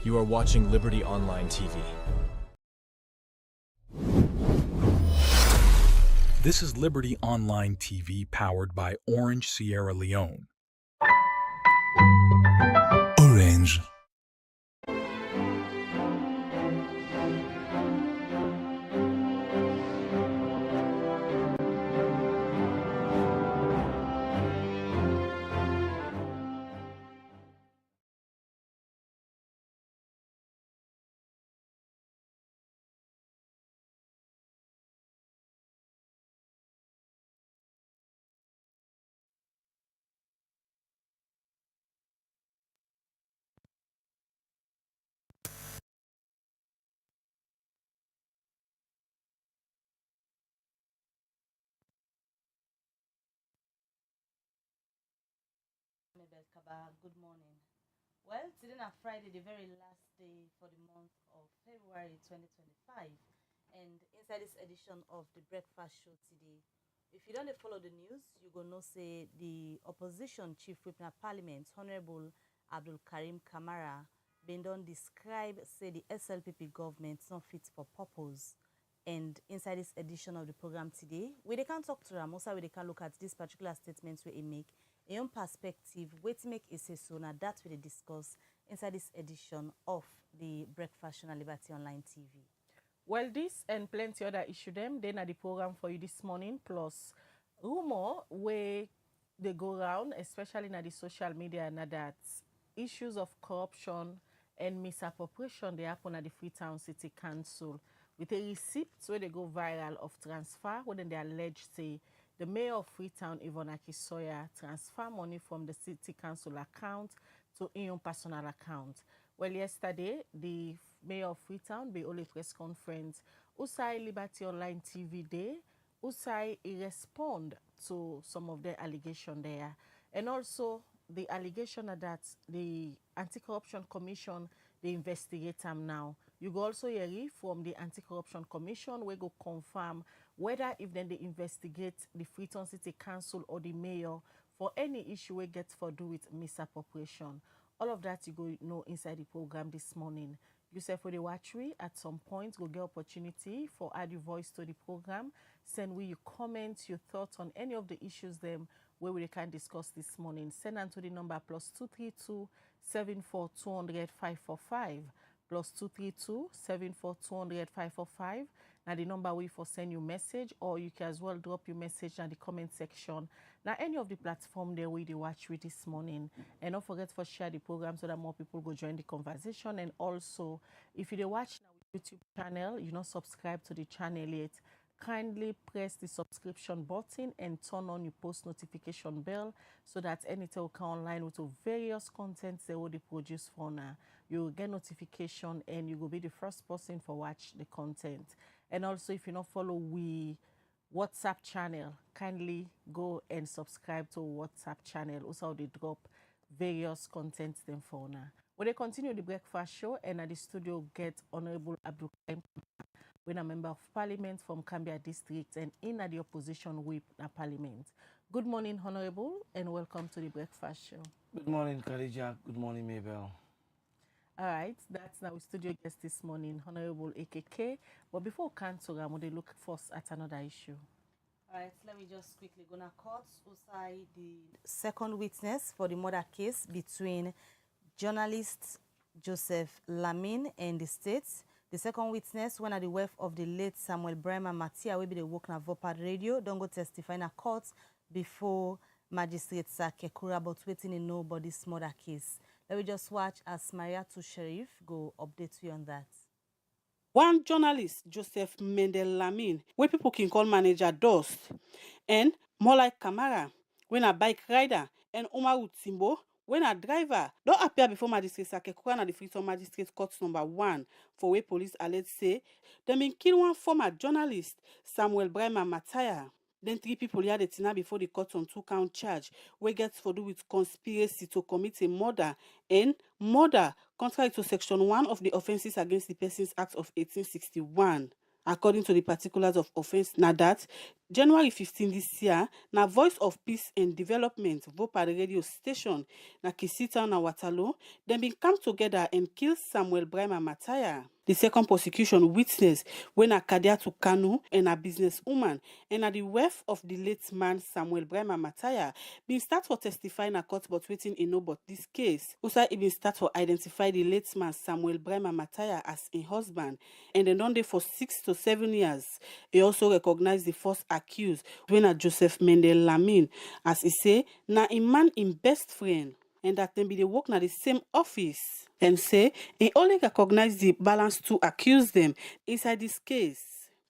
You are watching Liberty Online TV. This is Liberty Online TV powered by Orange Sierra Leone. Orange. Good morning. Well, today is Friday, the very last day for the month of February 2025. And inside this edition of the Breakfast Show today, if you don't follow the news, you go know say the opposition chief whip in Parliament, Honorable Abdul Karim Kamara, been done describe say the SLPP government not fit for purpose. And inside this edition of the program today, we they can talk to them, also we they can look at this particular statements we make. In own perspective, wait to make a say so now that we discuss inside this edition of the Breakfast Show on Liberty Online TV. Well, this and plenty other issue them, then at the program for you this morning, plus rumor where they go around, especially in the social media, and that issues of corruption and misappropriation they happen at the Freetown City Council with a receipt where they go viral of transfer, where then they allege say the mayor of Freetown, Yvonne Akisoya, transfer money from the city council account to his own personal account. Well, yesterday, the mayor of Freetown, be only press conference, Usai Liberty Online TV Day, Usai respond to some of the allegation there. And also, the allegation that the Anti-Corruption Commission, they investigate them now. You go also hear from the Anti-Corruption Commission, we go confirm whether if then they investigate the Freetown City Council or the mayor for any issue we get for do with misappropriation. All of that you go know inside the program this morning. You say for the watchery at some point go get opportunity for add your voice to the program. Send we your comments, your thoughts on any of the issues them where we can discuss this morning. Send them to the number +232 74 200 545 +232 74 200 545. Now the number we for send you message, or you can as well drop your message in the comment section. Now any of the platform there we watch with this morning. And don't forget to share the program so that more people go join the conversation. And also, if you watch now YouTube channel, you not subscribe to the channel yet, kindly press the subscription button and turn on your post notification bell so that anytime we come online with various contents they will produce for now. You will get notification and you will be the first person for watch the content. And also, if you not follow we WhatsApp channel, kindly go and subscribe to WhatsApp channel. Also, they drop various contents them for now. When they continue the breakfast show, and at the studio get Honorable Abdul Karim Kamara, when a member of Parliament from Cambia District and in the opposition whip na Parliament. Good morning, Honorable, and welcome to the breakfast show. Good morning, Khadija. Good morning, Mabel. All right, that's now studio guest this morning, Honorable AKK. But before we can to they look first at another issue. All right, let me just quickly go to court. Usai the second witness for the murder case between journalist Joseph Lamine and the state. The second witness, one of the wife of the late Samuel Brema Mattia, will be the work na Vopad Radio. Don't go testify in a court before Magistrate Sakekura, but waiting in nobody's murder case. Let me just watch as Maria to Sheriff go update you on that. One journalist, Joseph Mendel Lamine, where people can call manager Dust, and more like Kamara, when a bike rider, and Omaru Timbo, when a driver, don't appear before Magistrate Sakekura and the Freetown Magistrate Court number 1, for where police alleged say, they been kill one former journalist, Samuel Brema Mattia. Then 3 people had a tina before the court on 2-count charge, where gets for do with conspiracy to commit a murder and murder contrary to section 1 of the Offences Against the Persons Act of 1861. According to the particulars of offence, na that January 15 this year, na Voice of Peace and Development, VOPA radio station, na Kisita na Waterloo, dem bin come together and kill Samuel Brema Mattia. The second prosecution witness when na Kadiatu Kanu and a businesswoman and na the wife of the late man Samuel Brema Mattia bin start for testify na court but wetin e know about this case. Also, e bin start for identify the late man Samuel Brema Mattia as a husband and dem don dey for 6 to 7 years. E also recognize the first accused when na Joseph Mendel Lamin as he say na im man im best friend and that dem be dey work na the same office and say he only recognize the balance to accuse them inside this case.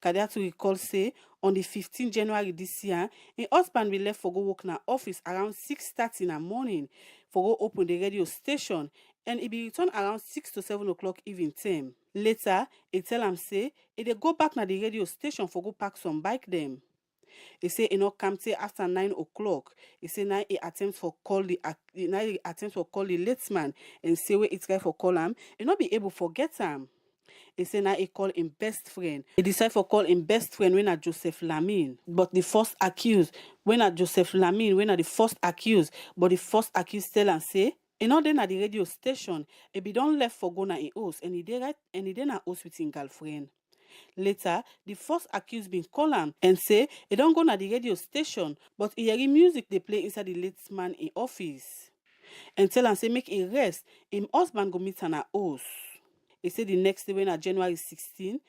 Kadiatu recall say on the 15 January this year, im husband bin left for go work na office around 6:30 in the morning for go open the radio station and he be return around 6 to 7 o'clock evening time. Later, he tell am say he dey go back na the radio station for go park some bike them. He say he no come till after 9 o'clock. He say now he attempt for call the late man and say where he try for call him, he not be able to forget him. He say now he call him best friend. He decide for call him best friend when at Joseph Lamin. But the first accused, when at Joseph Lamin, when at the first accused, but the first accused tell and say, he not then at the radio station, he be done left for go na in house and he then at house with his girlfriend. Later, the first accused bin call am and say he don't go na the radio station, but he hear music they play inside the late man in office. And tell am say make he rest, him husband go meet am at house. He say the next day when na January 16,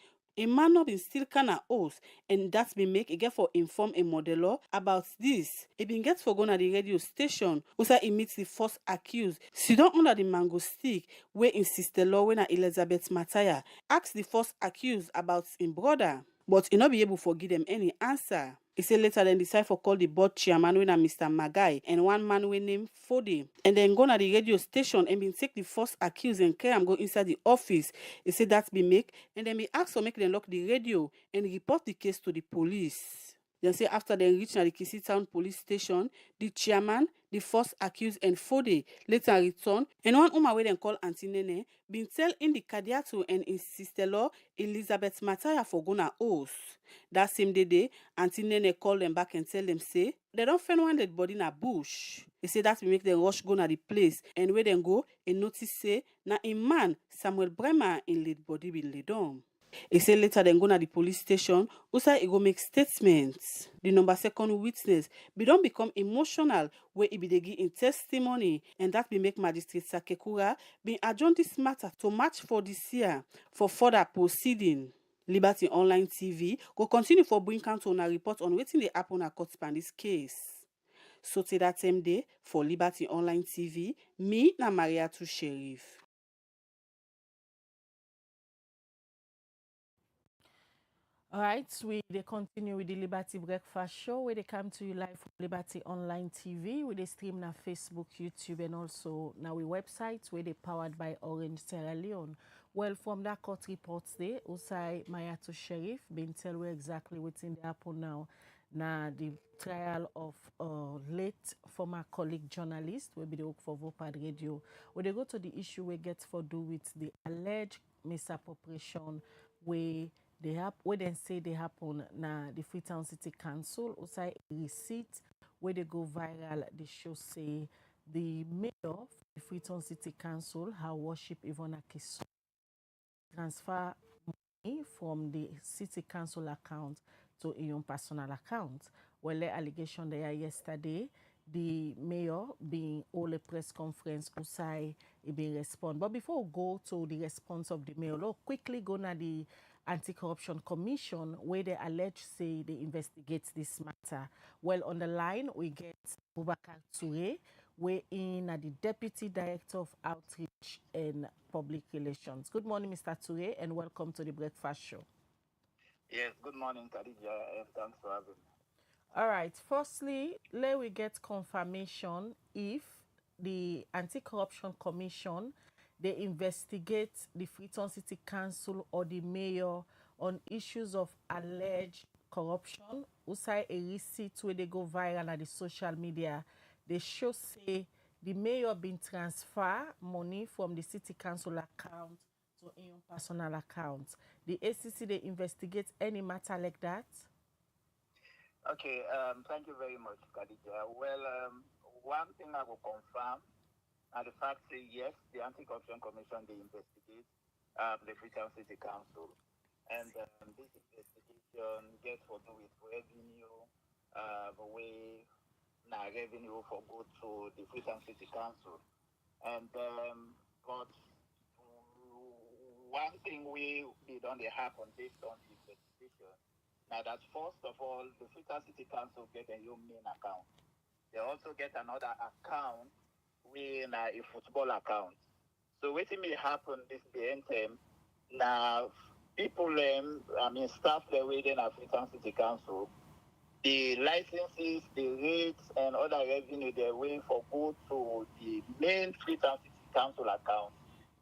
a man no bin still can at house and that bin make he get for inform a modeler about this. He bin get for go na the radio station, also he meets the first accused. She don't under the mango stick where in sister law when Elizabeth Mattia asked the first accused about his brother, but he not be able to give them any answer. He said later then decide for call the board chairman when Mr. Magai and one man we named Fode. And then go na the radio station and been take the first accused and carry am go inside the office. He said that's been make and then me ask for make them lock the radio and report the case to the police. Then say after they reach na the Kisi Town police station, the chairman, the first accused and Fode later return and one woman wey dem call Auntie Nene been tell in the Kadiatu and in sister-law Elizabeth Mattia for go na house. That same day, Auntie Nene call them back and tell them say they don't find one dead body in a bush. They say that will make them rush go na the place and where them go and notice say na a man Samuel Brema in lead body be laid down. He said later then go na the police station, also he go make statements. The number second witness be don't become emotional where he be dey give in testimony and that be make Magistrate Sakekura be adjourn this matter to March for this year for further proceeding. Liberty Online TV go continue for bring count on a report on wetin dey happen at court span this case. So till that same day for Liberty Online TV, me na Maria to Sheriff. All right, they continue with the Liberty Breakfast Show where they come to you live from Liberty Online TV. Where they stream na Facebook, YouTube, and also now we website where they powered by Orange Sierra Leone. Well, from that court reports there, Usai Maya to Sheriff been tell we exactly what's in the happen now. Now the trial of late former colleague journalist will be the work for Vopad Radio. Where they go to the issue we get for do with the alleged misappropriation where they say they happen na the Freetown City Council. Also a receipt where they go viral. They show say the mayor of the Freetown City Council, her worship Ivona Kiso, transfer money from the city council account to a own personal account. Well, the allegation there yesterday, the mayor being all a press conference, Usai be respond. But before we go to the response of the mayor, let's quickly go na the Anti-Corruption Commission where they allege say they investigate this matter. Well, on the line we get Boubacar Touré, we're in the Deputy Director of Outreach and Public Relations. Good morning, Mr. Touré, and welcome to the Breakfast Show. Yes, good morning, Khadija, and thanks for having me. All right. Firstly, let we get confirmation if the Anti-Corruption Commission they investigate the Freetown City Council or the mayor on issues of alleged corruption. Usai a receipt where they go viral on the social media. They show say the mayor been transfer money from the city council account to in your personal account. The ACC they investigate any matter like that. Okay, thank you very much, Khadija. Well, one thing I will confirm, and the fact say yes, the Anti-Corruption Commission, they investigate the Freetown City Council. And this investigation gets to do with revenue, way now revenue for go to the Freetown City Council. And but one thing we did only happen based on the investigation. Now that first of all, the Freetown City Council get a new main account. They also get another account with a football account. So what may happen this the time now people staff the within a Freetown City Council, the licenses, the rates and other revenue they're waiting for go to the main Freetown City Council account.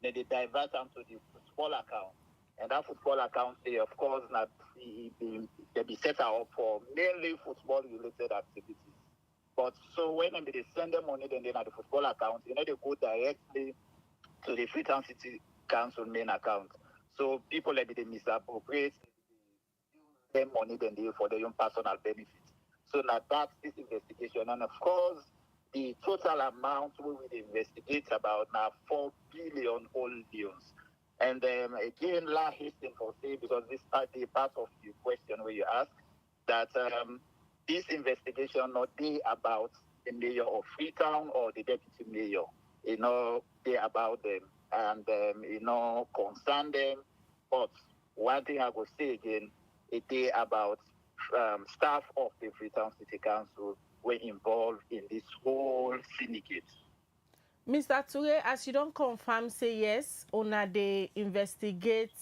Then they divert them to the football account. And that football account, they of course not they be set up for mainly football related activities. But so when they send them money then at the football account, they go directly to the Freetown City Council main account. So people like they misappropriate them money than they for their own personal benefits. So now that's this investigation. And of course, the total amount we will investigate about now 4 billion all billions. And again, la hasten for say because this part of the question where you ask that this investigation not be about the mayor of Freetown or the deputy mayor. They about them and concern them. But one thing I will say again, it is about staff of the Freetown City Council were involved in this whole syndicate. Mr. Ture, as you don't confirm, say yes, una they investigate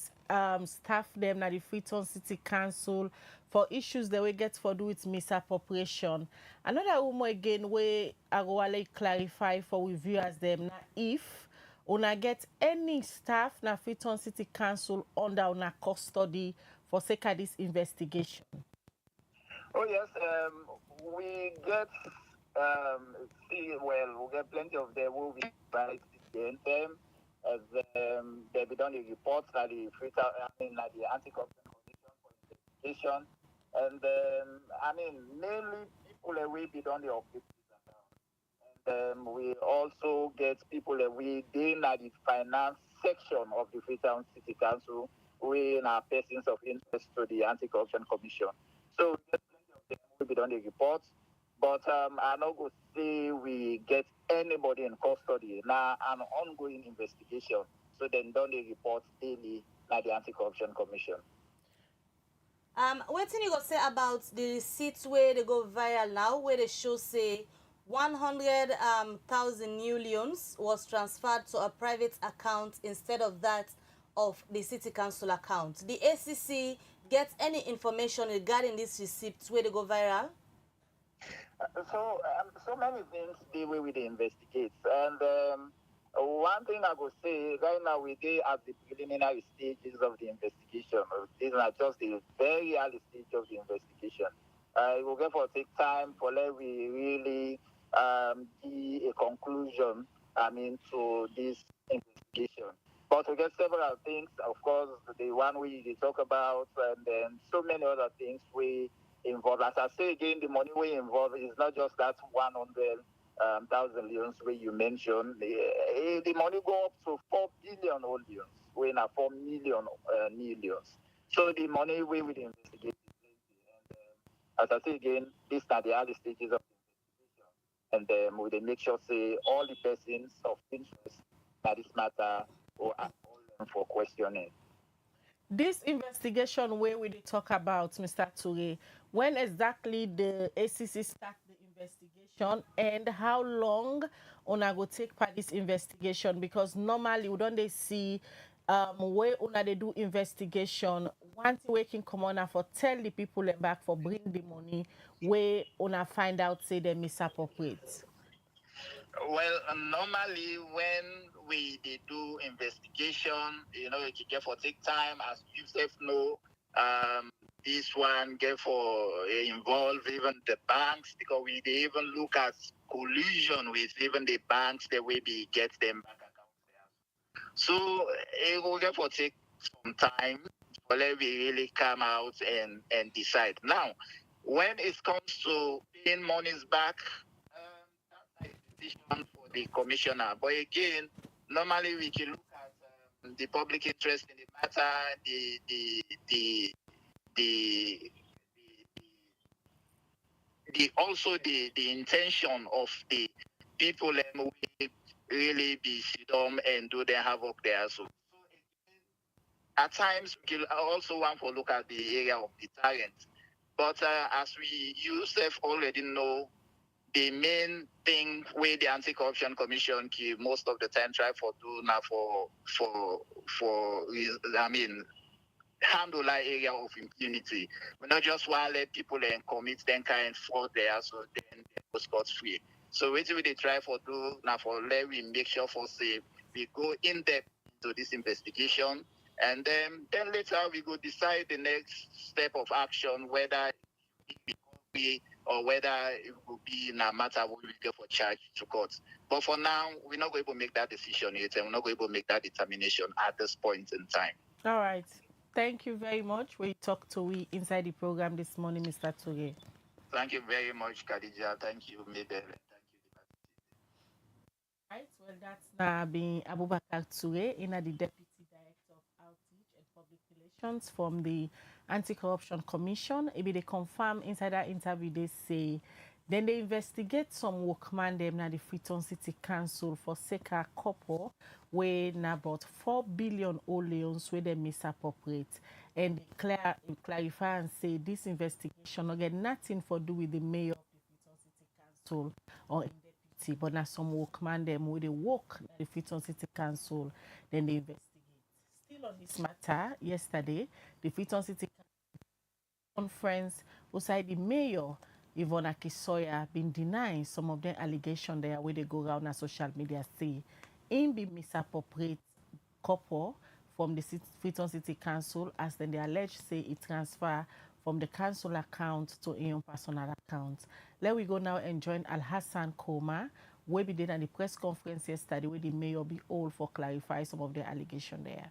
staff them na the Freetown City Council for issues that we get for do with misappropriation. Another rumor again where I go like clarify for we viewers them na if una get any staff na Freetown City Council under una custody for sake of this investigation. Oh yes, we get we get plenty of them who we invite in them as they be done the reports at the Freetown, at the Anti-Corruption Commission for investigation, and mainly people that we be done the objectives and we also get people that we in at the finance section of the Freetown City Council, we are persons of interest to the Anti-Corruption Commission. So we be done the reports, but I not go say we get anybody in custody now an ongoing investigation. So then done the reports daily at the Anti-Corruption Commission. What thing you go say about the receipts where they go viral now, where they show say 100,000 new loans was transferred to a private account instead of that of the city council account. The ACC get any information regarding these receipts where they go viral? So many things the way we investigate, and one thing I would say right now we are at the preliminary stages of the investigation. These are just the very early stage of the investigation. It will therefore take time for let we really give a conclusion. To this investigation. But we get several things, of course, the one we talk about, and then so many other things we involve. As I say again, the money we involve is not just that 100,000 loans where you mentioned. The money go up to 4 billion old loans, we now 4 million new loans. So the money we will investigate is plenty. And as I say again, these are the early stages of the investigation, and we will make sure say all the persons of interest that this matter or ask all them for questioning. This investigation where we talk about, Mr. Ture, when exactly the ACC start the investigation and how long una go take part this investigation? Because normally we don't they see where una they do investigation. One thing we can come on for tell the people them back for bring the money where una find out say they misappropriate. Well, normally when we do investigation, it can get for take time, as you self know. This one get for involve even the banks because we they even look at collusion with even the banks that we be get them bank accounts there. So it will therefore take some time for let we really come out and decide. Now, when it comes to paying monies back, that's a decision for the commissioner. But again, normally we can look at the public interest in the matter, the also the intention of the people will really be sit down and do their havoc there. So at times we also want to look at the area of deterrent. But as we yourself already know, the main thing where the Anti-Corruption Commission keep most of the time try for do now handle that area of impunity. We not just want to let people commit then kind of fraud there, so then they go scot free. So what we they try for do now for let we make sure for say we go in depth into this investigation, and then later we go decide the next step of action, whether it be or whether it will be in a matter where we go for charge to court. But for now, we're not going to make that decision yet, and we're not going to make that determination at this point in time. All right. Thank you very much. We talked to we inside the program this morning, Mr. Toure. Thank you very much, Khadija. Thank you, Mabel. Thank you. Right. Well, that's now being Abubakar Toure, the Deputy Director of Outreach and Public Relations from the Anti-Corruption Commission. It be they confirm inside that interview they say then they investigate some workman them na the Freetown City Council for Seka couple where na about 4 billion old loans where they misappropriate. And they clarify and say this investigation not get nothing for do with the mayor of the Freetown City Council or in deputy, but now some workman them where they work at the Freetown City Council, then they investigate. Still on this matter, yesterday, the Freetown City Conference outside the mayor Yvonne Akisoya been denying some of the allegations there where they go around on social media say in be misappropriate couple from the Freetown City Council as then they allege say it transfer from the council account to a personal account. Let we go now and join Al Hassan Koma, where we did at the press conference yesterday where the mayor be all for clarify some of the allegations there.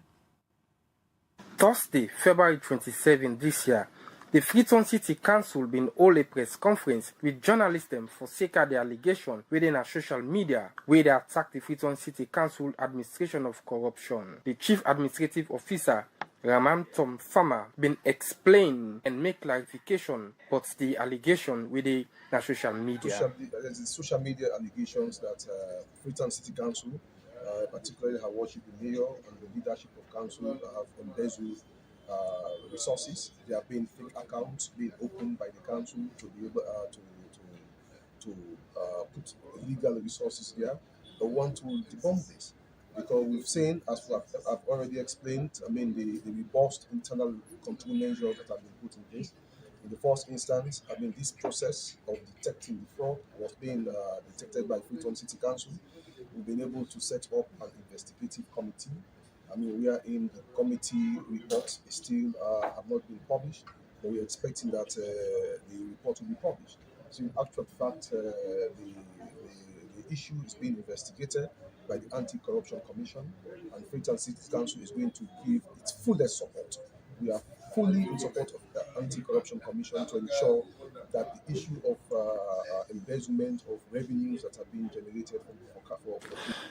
Thursday, February 27 this year, the Freetown City Council been hold a press conference with journalists them for sake of the allegation within our social media where they attack the Freetown City Council administration of corruption. The Chief Administrative Officer, Ramam Tom Farmer, been explain and make clarification but the allegation within our social media. There's the social media allegations that Freetown City Council, particularly her worship the mayor and the leadership of council have embezzled resources. There have been fake accounts being opened by the council to be able to put illegal resources here. I want to debunk this because we've seen, as I've already explained, the robust internal control measures that have been put in place. In the first instance, this process of detecting the fraud was being detected by Freetown City Council. We've been able to set up an investigative committee. We are in the committee reports still have not been published, but we're expecting that the report will be published. So in actual fact, the issue is being investigated by the Anti-Corruption Commission, and Freetown City Council is going to give its fullest support. We are fully in support of the Anti-Corruption Commission to ensure that the issue of embezzlement of revenues that are being generated for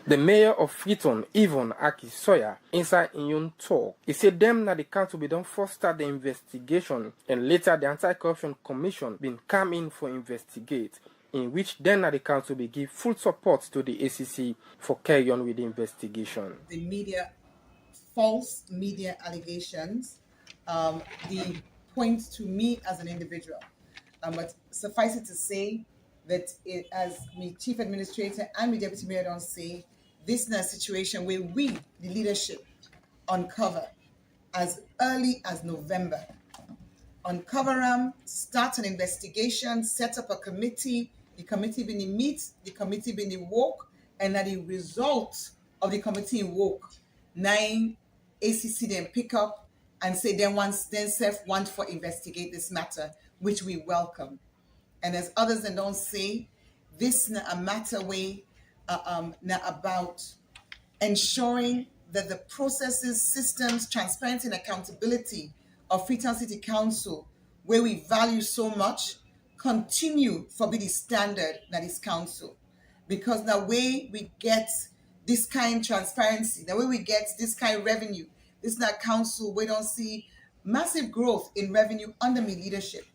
the mayor of Freetown, Yvonne Akisoya, inside in talk, he said them that the council be done first start the investigation and later the Anti-Corruption Commission been come in for investigate, in which then the council will give full support to the ACC for carry on with the investigation. The false media allegations, the point to me as an individual. But suffice it to say that as me chief administrator and me deputy mayor don't say, this is a situation where we, the leadership, uncover as early as November. Uncover them, start an investigation, set up a committee, the committee been in meet, the committee been in work, and at the result of the committee in work, 9 ACC then pick up and say then self want for investigate this matter, which we welcome. And as others then don't say, this is a matter way about ensuring that the processes, systems, transparency, and accountability of Freetown City Council, where we value so much, continue for be the standard that is council. Because the way we get this kind transparency, the way we get this kind of revenue, this is not council, we don't see massive growth in revenue under me leadership,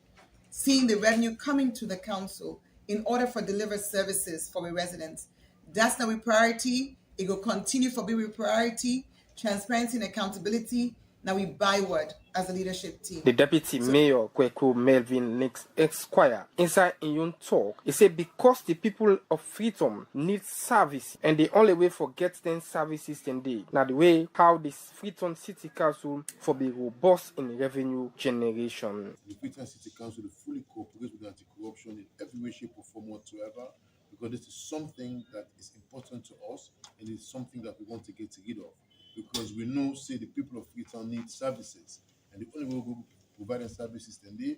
seeing the revenue coming to the council in order for deliver services for the residents. That's now a priority. It will continue for being a priority. Transparency and accountability. Now we byword as a leadership team. The Deputy Mayor, Kweku Melvin Nix Esquire, inside in your talk, he said because the people of Freetown need service and the only way for get them services today, now the way how this Freetown City Council for be robust in revenue generation. The Freetown City Council will fully cooperate with anti-corruption in every way, shape or form whatsoever, because this is something that is important to us and it's something that we want to get rid of. Because we know, say, the people of Freetown need services. And the only way we will provide them services then they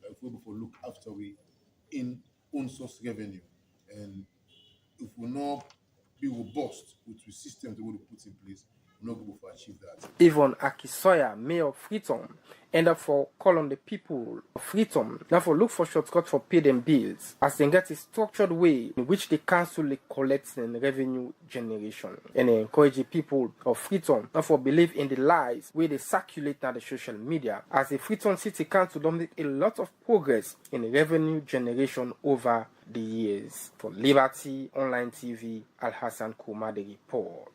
are able to look after we in own source revenue. And if we not be robust with the system that we will put in place, we're not able to achieve that. Even Akisoya, Mayor of Freetown, end up for call on the people of Freetown, now for look for shortcuts for pay them bills, as they get a structured way in which the council collects in revenue generation. And encourage the people of Freetown now for believe in the lies where they circulate on the social media, as the Freetown City Council don't make a lot of progress in revenue generation over the years. For Liberty Online TV, Al Hassan Kuma, the report.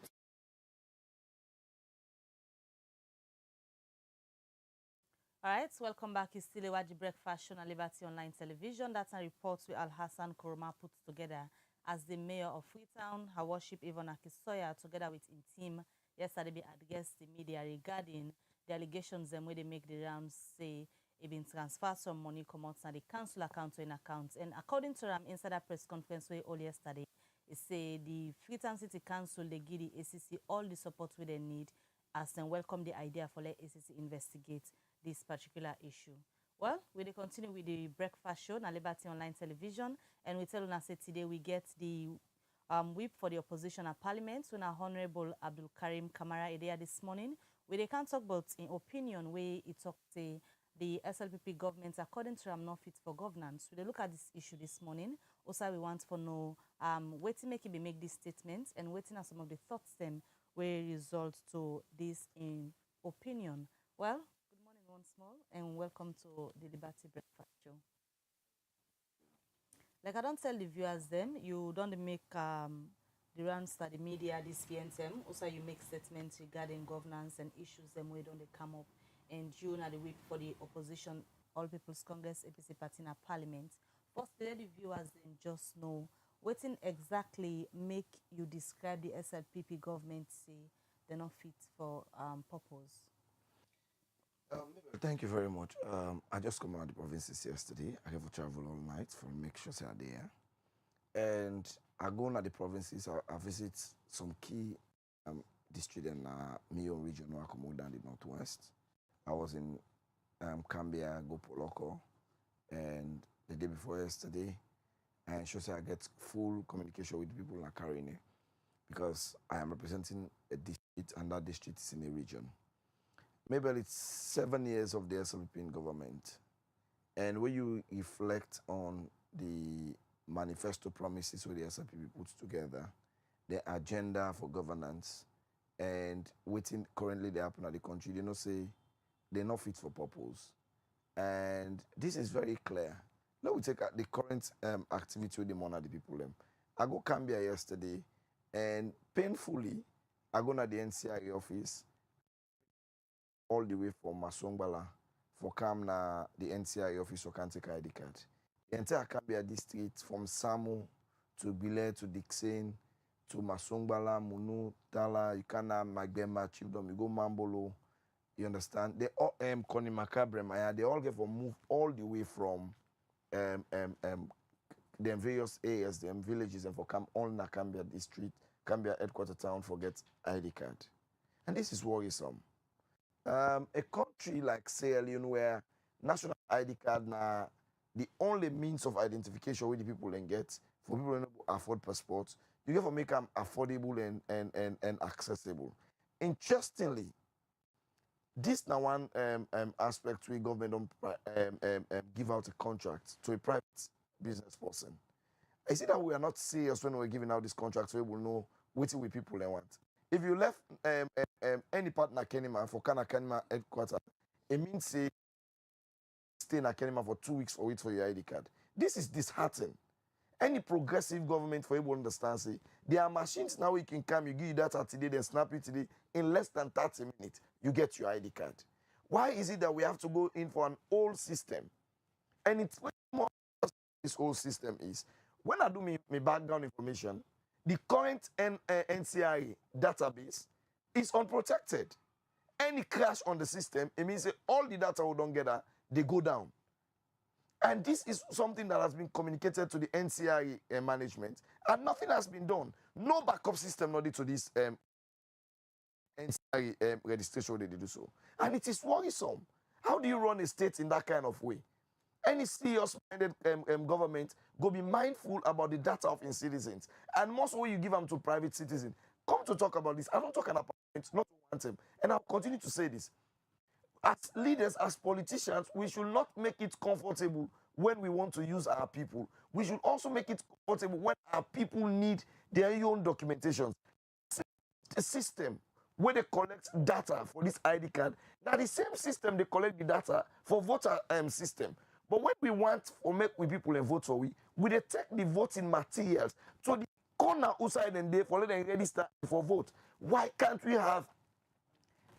All right, welcome back. It's still Iwaji Breakfast Show on Liberty Online Television. That's a report with Al Hassan Kurma put together as the mayor of Freetown, Her Worship Yvonne Akisoya, together with his team, yesterday be addressed the media regarding the allegations and where they make the rounds say it been transferred some money come out the council account to an account. And according to inside that press conference way all yesterday, it say the Freetown City Council they give the ACC all the support we they need as they welcome the idea for let ACC investigate this particular issue. Well, we will continue with the breakfast show on Liberty Online Television, and we tell you say today we get the whip for the opposition at Parliament. So now Honorable Abdul Karim Kamara is there this morning. We they can talk about in opinion where it talked the SLPP government according to not fit for governance. We they look at this issue this morning. Also, we want to know what to make it be make this statement and waiting are some of the thoughts them will result to this in opinion. Well, once more and welcome to the Liberty Breakfast Show. Like I don't tell the viewers them, you don't make the rounds to the media this VNTM. Also you make statements regarding governance and issues them where don't they come up in June at the week for the opposition All People's Congress APC party in Parliament. First let the viewers then just know what exactly make you describe the SLPP government say they're not fit for purpose. Thank you very much. I just come out of the provinces yesterday. I have to travel all night for make sure they are there. And I go to the provinces, I visit some key districts in Mio region, where I come down the northwest. I was in Cambia, Gopoloko, and the day before yesterday, I ensure I get full communication with people in Karine because I am representing a district and that district is in a region. Maybe it's 7 years of the SLP government. And when you reflect on the manifesto promises where the SLP puts together, the agenda for governance, and waiting currently they happen at the country, they don't say they're not fit for purpose. And this is very clear. Now we take the current activity with the money the people. I go Cambia yesterday, and painfully, I go to the NCI office, all the way from Masongbala for come na the NCI office for can take ID card. The entire Cambia district from Samu to Bile to Dixon to Masongbala, Munu, Tala, Ikana, Magbema, Chibdom, you go Mambolo, you understand? They all Koni Makabrem, they all get for move all the way from the various areas, the villages, and for come all na Cambia district, Cambia headquarter town for get ID card. And this is worrisome. A country like Sierra Leone where national ID card na the only means of identification where the people can get for people who afford passports, you get to make them affordable and accessible. Interestingly, this now one aspect where government don't give out a contract to a private business person. I see that we are not serious when we're giving out these contracts, so we will know what we people they want. If you left any partner Kenima for Kana Kenima headquarters, it means say stay in Kenima for 2 weeks or wait for your ID card. This is disheartening. Any progressive government for able to understand say there are machines now you can come, you give you data today, then snap it today. In less than 30 minutes, you get your ID card. Why is it that we have to go in for an old system? And it's more this old system is when I do my background information, the current NCI database is unprotected. Any crash on the system, it means that all the data we don't get, they go down. And this is something that has been communicated to the NCI management, and nothing has been done. No backup system needed to this NCI registration they do so. And it is worrisome. How do you run a state in that kind of way? Any serious-minded government go be mindful about the data of its citizens. And most when you give them to private citizens, come to talk about this. I don't talk about it, not to want them. And I'll continue to say this. As leaders, as politicians, we should not make it comfortable when we want to use our people. We should also make it comfortable when our people need their own documentation. The system where they collect data for this ID card, now the same system they collect the data for voter system. But when we want to make we people and vote for we they take the voting materials to the corner outside and they for let them register for vote. Why can't we have,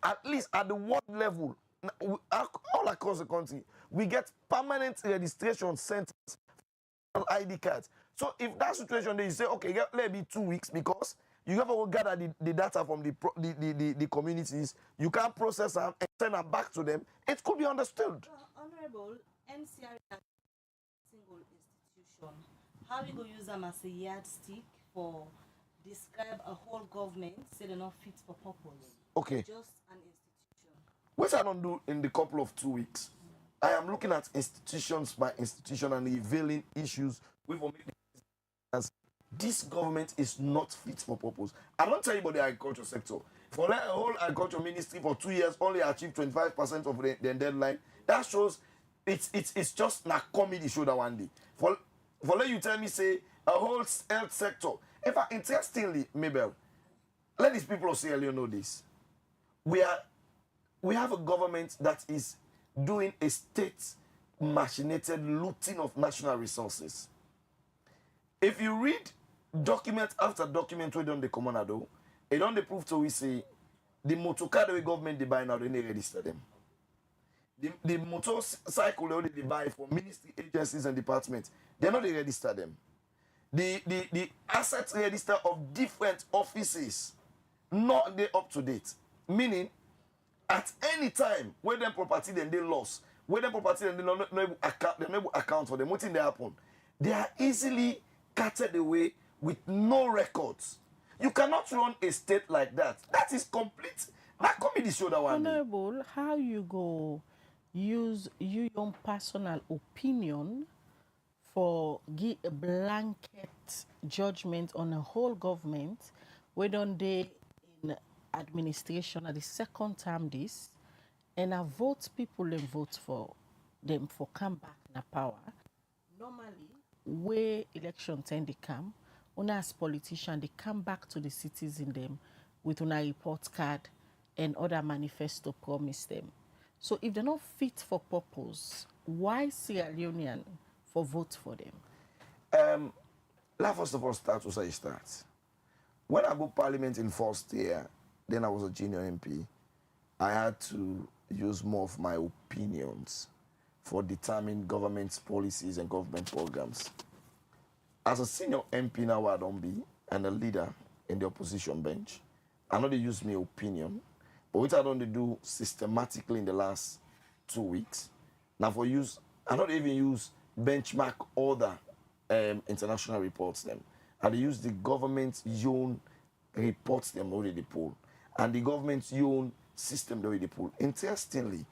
at least at the ward level, all across the country, we get permanent registration centers for ID cards? So if that situation, they say, okay, let it be 2 weeks because you have to gather the data from the communities, you can't process them and send them back to them, it could be understood. Honorable, NCR is a single institution. How we go use them as a yardstick for describe a whole government, say they're not fit for purpose? Okay. Just an institution. Which I don't do in the couple of 2 weeks. I am looking at institutions by institution and revealing issues with this government is not fit for purpose. I don't tell you about the agriculture sector. For the whole agriculture ministry for 2 years only achieved 25% of the deadline. That shows it's just a comedy show that one day. For let you tell me say a whole health sector. In fact, interestingly, Mabel, let these people of Sierra Leone know this. We have a government that is doing a state machinated looting of national resources. If you read document after document we done the Comonado, it don't prove to we say the motorcar the government they buy now, they register them. The motorcycle they buy for ministry agencies and departments, they not they register them. The assets register of different offices, not they up to date. Meaning, at any time, where them property then they lost, where them property then they no account for them, what thing they happen? They are easily carted away with no records. You cannot run a state like that. That is complete. That comedy show that one. Honorable, how you go use your own personal opinion for give a blanket judgment on a whole government where don't they in administration at the second term this and I vote people and vote for them for come back na power. Normally, where election tend they come, una as politician they come back to the citizen them with una report card and other manifesto promise them. So if they're not fit for purpose, why Sierra Leonean for vote for them? Let's first of all start with I start. When I go parliament in first year, then I was a junior MP, I had to use more of my opinions for determining government's policies and government programs. As a senior MP now I don't be, and a leader in the opposition bench, I know they use my opinion, but what I don't do systematically in the last 2 weeks. Now for use, I don't even use benchmark other international reports them. And they use the government's own reports them already they pull. And the government's own system they already pull. Interestingly,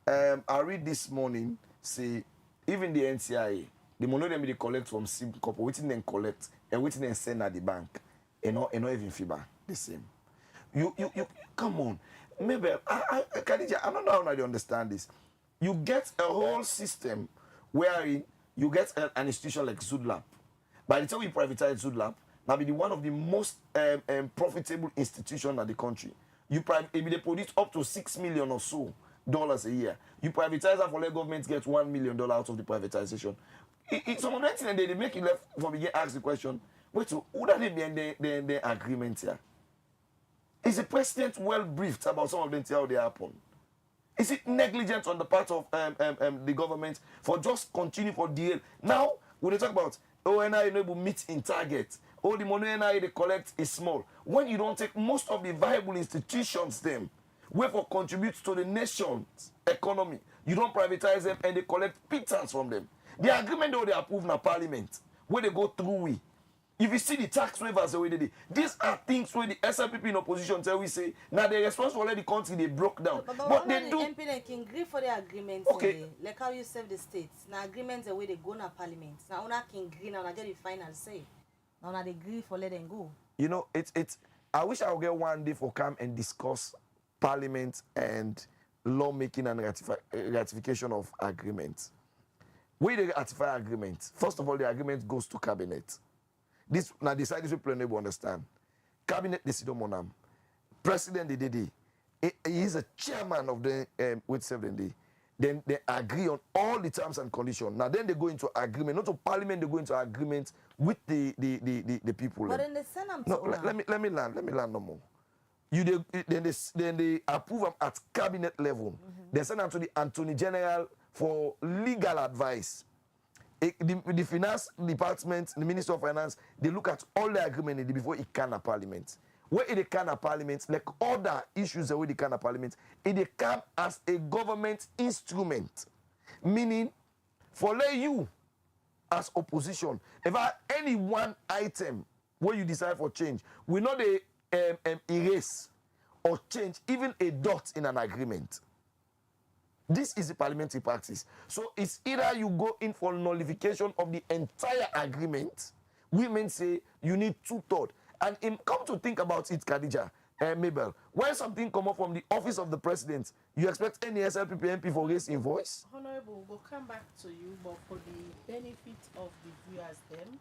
I read this morning, say, even the NCIA, the money they collect from SIM Corp, waiting then collect and waiting then send at the bank, not even FIBA, the same. You come on. Maybe, Khadija, I don't know how I understand this. You get a whole system wherein you get an institution like Zudlab. By the time we privatize Zudlab, now be one of the most profitable institutions in the country. They produce up to $6 million or so dollars a year. You privatize that for let government get $1 million out of the privatization. Some of that thing they make it left for me ask the question. Wait, so who that they be in the agreement here? Is the president well briefed about some of them how they happen? Is it negligent on the part of the government for just continue for deal? Now, when they talk about, NIA able meet in target, the money NIA they collect is small. When you don't take most of the viable institutions them, where for contribute to the nation's economy, you don't privatize them and they collect pittance from them. The agreement though they approve in parliament, where they go through we. If you see the tax waivers the way they did, these are things where the SLPP in opposition tell we say, now the response for let the country they broke down. But they do. MP can agree for the agreement. Okay. Like how you serve the states. Now agreements the way they go in parliament. Now una can agree now get the final say. Now they agree for let them go. You know, it's. I wish I would get one day for come and discuss parliament and lawmaking and ratification of agreements. Where they ratify agreement, first of all, the agreement goes to cabinet. This now decided to plan to understand. Cabinet decide on them. President the DD, he is a chairman of the with 7D. Then they agree on all the terms and conditions. Now then they go into agreement, not to parliament. They go into agreement with the people. But then they send them no, let me land no more. Then they approve them at cabinet level. They send them to the Attorney General for legal advice. The finance department, the Minister of Finance, they look at all the agreement before it can a parliament. Where it can a parliament, like other issues that it can a parliament, it come as a government instrument. Meaning, for you as opposition, if any one item where you decide for change, we know they erase or change even a dot in an agreement. This is the parliamentary practice. So it's either you go in for nullification of the entire agreement. Women say you need 2/3. And come to think about it, Khadija, Mabel, when something come up from the office of the president, you expect any SLPP MP for raise invoice? Honorable, we'll come back to you, but for the benefit of the viewers then,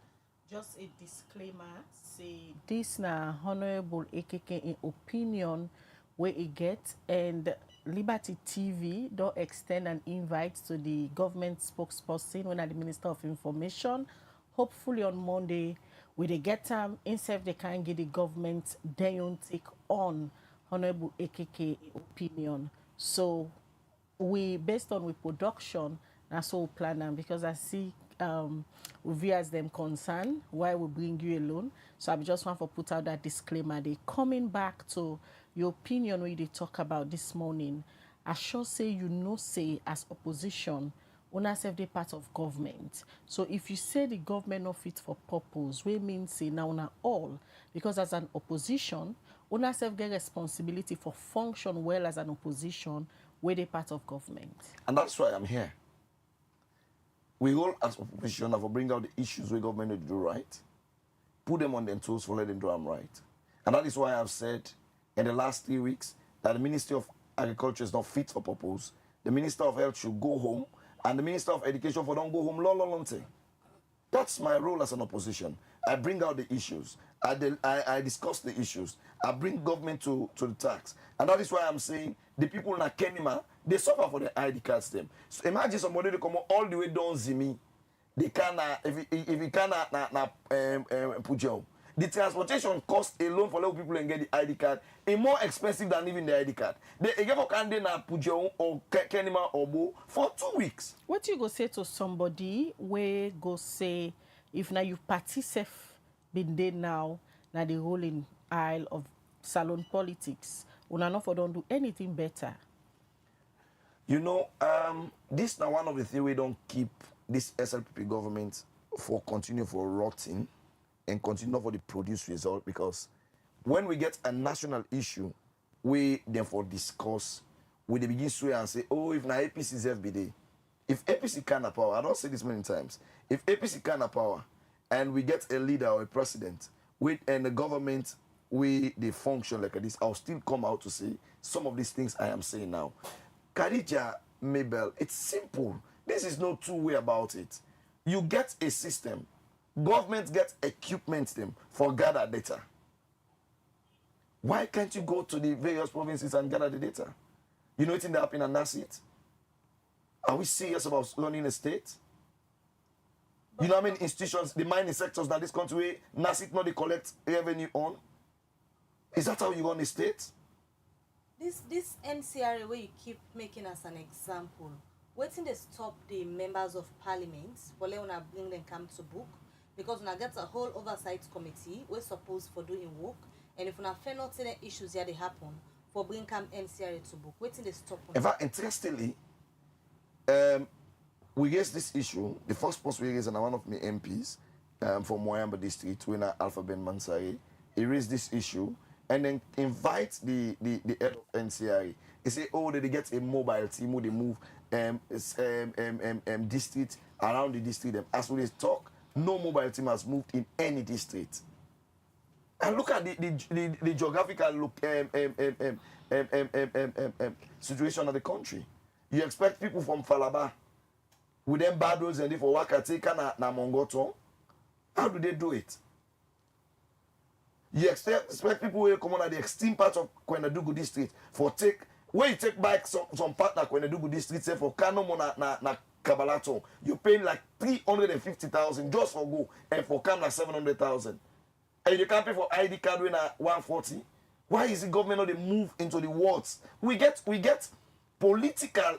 just a disclaimer, say this na Honorable AKK in opinion where it gets, and Liberty TV don't extend an invite to the government spokesperson when at the Minister of Information. Hopefully on Monday, we they get them instead they can get the government then take on Honorable AKK opinion. So we based on with production, that's all plan them because I see we as them concern why we bring you alone. So I just want to put out that disclaimer. They coming back to your opinion when they talk about this morning. I sure say you know say as opposition, una self the part of government. So if you say the government not fit for purpose, we mean say now una all because as an opposition, una self get responsibility for function well as an opposition where they part of government. And that's why I'm here. We all as opposition have to bring out the issues where government need to do right, put them on their toes for letting do them right. And that is why I've said in the last 3 weeks that the Ministry of Agriculture is not fit for purpose. The Minister of Health should go home, and the Minister of Education for don't go home long time. That's my role as an opposition. I bring out the issues. I discuss the issues. I bring government to the tax. And that is why I'm saying the people in Kenima, they suffer for the ID cards them. So imagine somebody to come all the way down Zimi. They can if you can put you. The transportation cost alone for little people and get the ID card is more expensive than even the ID card. They give a candidate na Pujo or Kenima or Bo for 2 weeks. What you go say to somebody where go say if now you party safe been there now the rolling aisle of salon politics, una not for don't do anything better. You know, this now one of the things we don't keep this SLPP government for continue for rotting and continue for the produce result, because when we get a national issue, we therefore discuss, we begin to and say, oh, if na APC is FBD, if APC can have power, I don't say this many times, if APC can have power and we get a leader or a president and the government way they function like this, I'll still come out to say some of these things I am saying now. Khadija, Mabel, it's simple. This is no two-way about it. You get a system. Government gets equipment them for gather data. Why can't you go to the various provinces and gather the data? You know it in the app and that's it? Are we serious about running a state? You know how many institutions, the mining sectors that this country, NASIT not they collect revenue on? Is that how you run a state? This NCRA where you keep making as an example, waiting they stop the members of parliament for let una bring them come to book, because una get a whole oversight committee we're supposed for doing work, and if una fail not the issues here they happen for bring come NCRA to book, waiting they stop. In fact, interestingly, we raised this issue. The first post we raised, and one of my MPs from Moyamba district, Wina Alpha Ben Mansari, he raised this issue and then invites the head of NCRA. He say, oh, they get a mobile team who they move district around the district. As we talk, no mobile team has moved in any district. And look at the geographical situation of the country. You expect people from Falaba with them bad roads and for Wakateka na Mongoto. How do they do it? You expect people who come on at the extreme part of Kwenedugu district for take where you take back some part of Kwenedugu district, say for Kano na Kabalato, you pay like 350,000 just for go, and for Kam na 700,000. And you can't pay for ID card when at 140. Why is the government not they move into the wards? We get political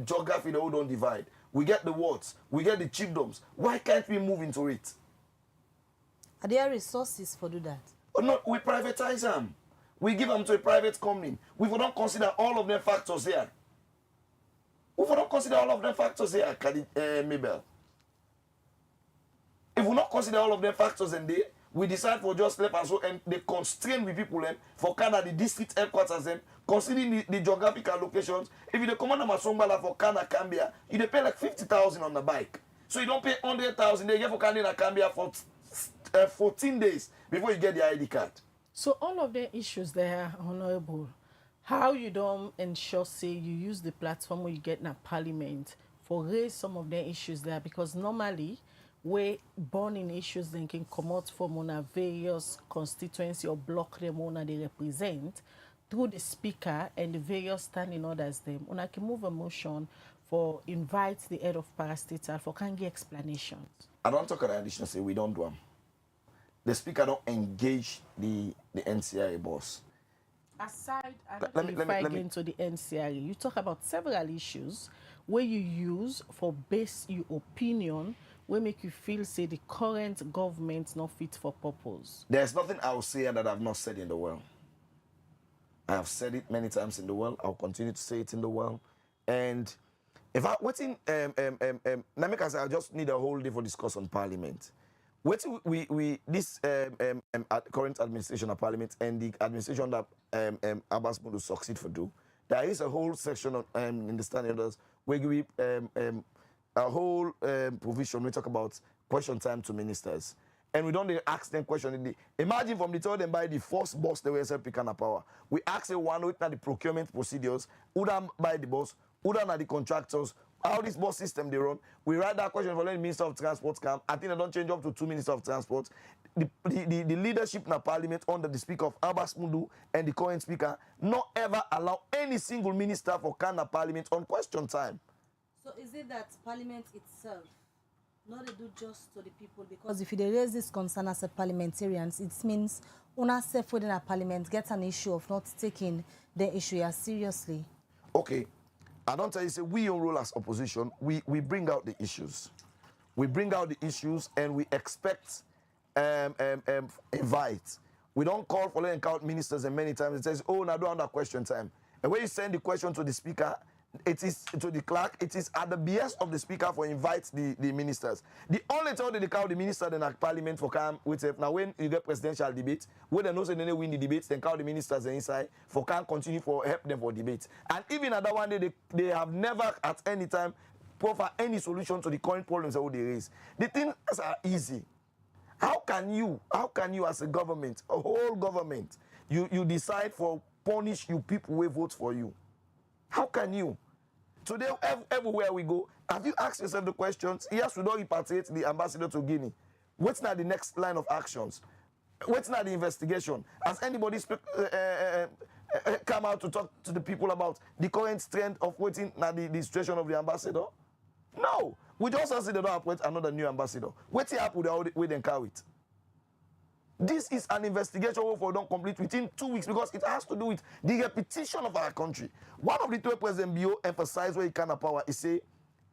geography that we don't divide. We get the wards, we get the chiefdoms. Why can't we move into it? Are there resources for do that? Or not, we privatize them. We give them to a private company. We will not consider all of them factors here. We will not consider all of them factors here, Mabel. If we not consider all of them factors in there, we decide for just left and so, and they constrain with people for Canada, the district headquarters considering the geographical locations. If you the command Masombala for Canada, Cambia, you they pay like 50,000 on the bike. So you don't pay 100,000. They get for Canada, Cambia for 14 days before you get the ID card. So all of the issues there, Honorable, how you don't ensure, say, you use the platform where you get in a parliament for raise some of the issues there, because normally we born in issues then can come out from on various constituency or block them on they represent through the speaker and the various standing orders them. Una can move a motion for invite the head of parastatal for can get explanations. I don't talk about additional say we don't do them. The speaker don't engage the NCRA boss. Aside, if I get into the NCRA, you talk about several issues where you use for base your opinion will make you feel, say, the current government not fit for purpose. There's nothing I will say that I've not said in the world. I have said it many times in the world. I'll continue to say it in the world. And if I wait in, Namika said, I just need a whole day for discuss on Parliament. What this current administration of Parliament and the administration that Abbas will succeed for do, there is a whole section of, in the standing orders where we a whole provision we talk about question time to ministers, and we don't ask them question. Imagine from the time them by the first boss they were picking up power. We ask the one who the procurement procedures, who done by the boss, who done the contractors, how this boss system they run. We write that question for the Minister of Transport come. I think they don't change up to 2 Ministers of Transport. The leadership in the Parliament under the Speaker of Abbas Mundu and the current Speaker not ever allow any single minister for Canada Parliament on question time. So is it that Parliament itself not to do just to the people? Because if they raise this concern as a parliamentarians, it means una self within a parliament get an issue of not taking the issue as seriously. Okay. I don't tell you, say we on role as opposition, we bring out the issues. We bring out the issues and we expect invite. We don't call for letting count ministers and many times it says, oh, now don't have question time. And when you send the question to the speaker, it is to the clerk, it is at the behest of the speaker for invite the ministers. The only time they call the minister in the parliament for come with it. Now when you get presidential debate, when they know say they win the debates, then call the ministers inside for can continue for help them for debate. And even at that one day they have never at any time proffer any solution to the current problems that they raise. The things are easy. How can you as a government, a whole government, you decide for punish you people who vote for you? How can you? Today, everywhere we go, have you asked yourself the questions? Yes, we don't repatriate the ambassador to Guinea. What's now the next line of actions? What's now the investigation? Has anybody come out to talk to the people about the current strength of waiting now the situation of the ambassador? No. We just say they don't appoint another new ambassador. What's happened with them carry it? This is an investigation we don't complete within 2 weeks because it has to do with the repetition of our country. One of the two President Bio emphasized where he can power is say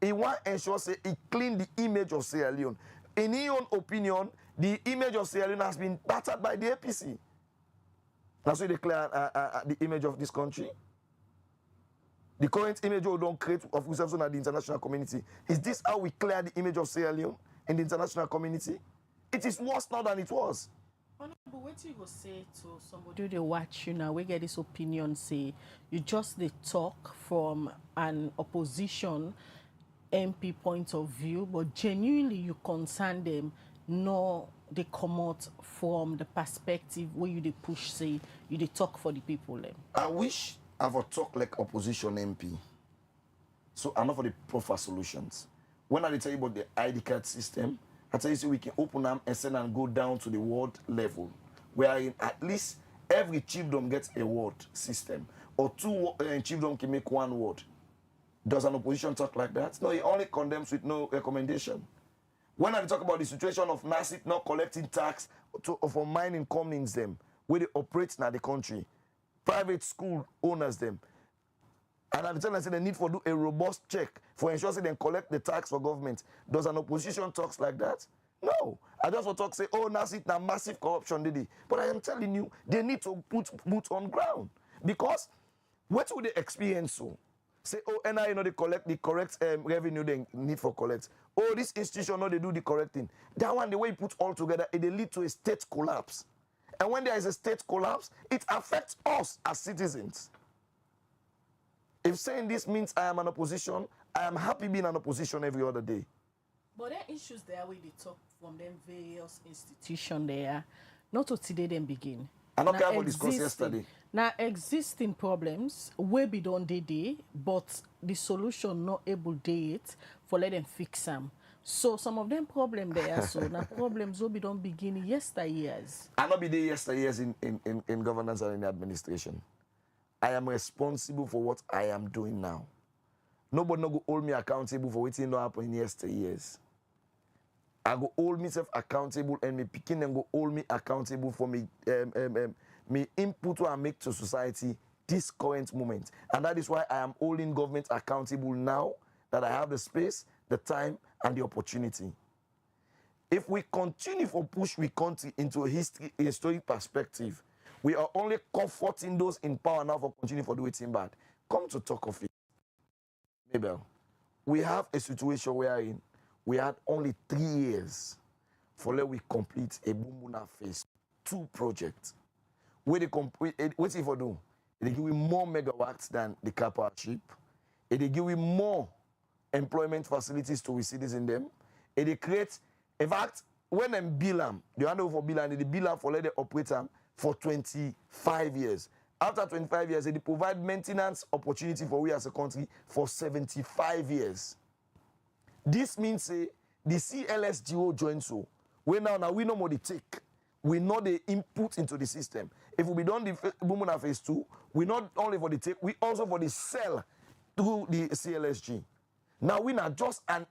he want to ensure say he clean the image of Sierra Leone. In his own opinion, the image of Sierra Leone has been battered by the APC. That's why they clear the image of this country. The current image we don't create of ourselves in the international community. Is this how we clear the image of Sierra Leone in the international community? It is worse now than it was. But what you go say to somebody who they watch you now, we get this opinion say you just they talk from an opposition MP point of view, but genuinely you concern them, no they come out from the perspective where you they push say you they talk for the people them. I wish I would talk like opposition MP. So I'm not for the proper solutions. When I tell you about the ID card system, I tell you so we can open them and send and go down to the ward level, where at least every chiefdom gets a ward system, or two chiefdom can make one ward. Does an opposition talk like that? No, he only condemns with no recommendation. When I talk about the situation of NASIP not collecting tax for mining companies them, where they operate in the country, private school owners them, and at the time I say they need for do a robust check for ensuring they collect the tax for government. Does an opposition talks like that? No. I just want to talk say, oh, NASIP now massive corruption, did he? But I am telling you, they need to put boots on ground. Because what would they experience so? Say, oh, NI, they collect the correct revenue they need for collect. Oh, this institution, they do the correct thing. That one, the way you put all together, it lead to a state collapse. And when there is a state collapse, it affects us as citizens. If saying this means I am an opposition, I am happy being an opposition every other day. But there are issues there where they talk from them various institutions there, not to today them begin. I don't care about discuss yesterday. Now existing problems where be done day, but the solution not able date for let them fix them. So some of them problem there, so now problems will be done begin yesteryears. I not be there yesteryears in governance and in administration. I am responsible for what I am doing now. Nobody no go hold me accountable for what didn't happen in yesteryears. I go hold myself accountable and me picking and go hold me accountable for me me input I make to society this current moment. And that is why I am holding government accountable now that I have the space, the time, and the opportunity. If we continue for push we country into a historic perspective, we are only comforting those in power now for continuing for doing it bad. Come to talk of it. Mabel, we have a situation wherein we had only 3 years for let we complete a Bumbuna Phase 2 project. Where they complete, what's it for do? They give you more megawatts than the car ship. They give you more employment facilities to we citizens in them. They create, in fact, when them bill them, they hand over for bill and they bill them for let them operate them for 25 years. After 25 years, they provide maintenance opportunity for we as a country for 75 years. This means the CLSGO joins so. We now we know more the take. We know the input into the system. If we done the Bumuna Phase 2, we not only for the take, we also for the sell through the CLSG. Now we not just an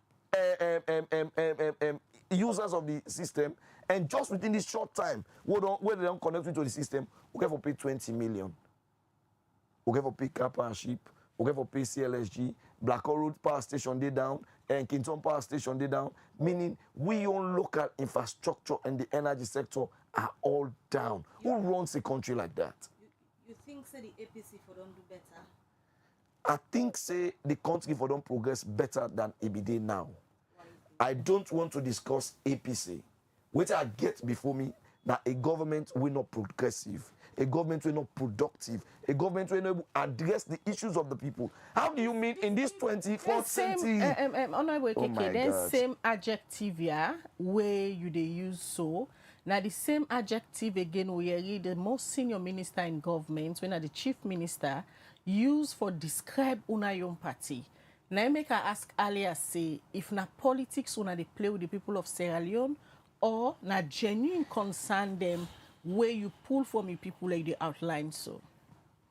users of the system, and just within this short time, where they don't connect into the system, we have to pay 20 million. We have to pay car ship, we have to pay CLSG, Blackwell Road Power Station they down, and Kingston Power Station they down, meaning we own local infrastructure and the energy sector are all down. Who runs a country like that? You think say the APC for don't do better? I think say the country for don't progress better than EBD now. I don't want to discuss APC. What I get before me, Now, a government will not progressive, a government will not productive, a government will not address the issues of the people. How do you mean in this 24th century? Honorable Oh my Keke, then God. same adjective yeah, where you they use so. Now the same adjective again we read the most senior minister in government, when the chief minister, use for describe una young party. Now I make I ask earlier say if na politics una they play with the people of Sierra Leone or na genuine concern them where you pull from your people like they outline so.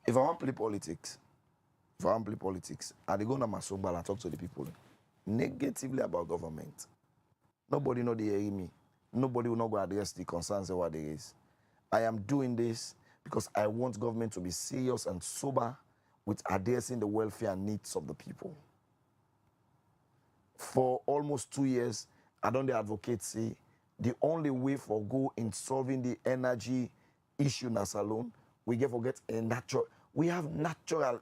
If I want to play politics, I go to my sober and talk to the people negatively about government. Nobody know they hear me. Nobody will not go address the concerns of what there is. I am doing this because I want government to be serious and sober with addressing the welfare and needs of the people. For almost 2 years, I don't advocate say the only way for go in solving the energy issue in alone, we get forget a natural. We have natural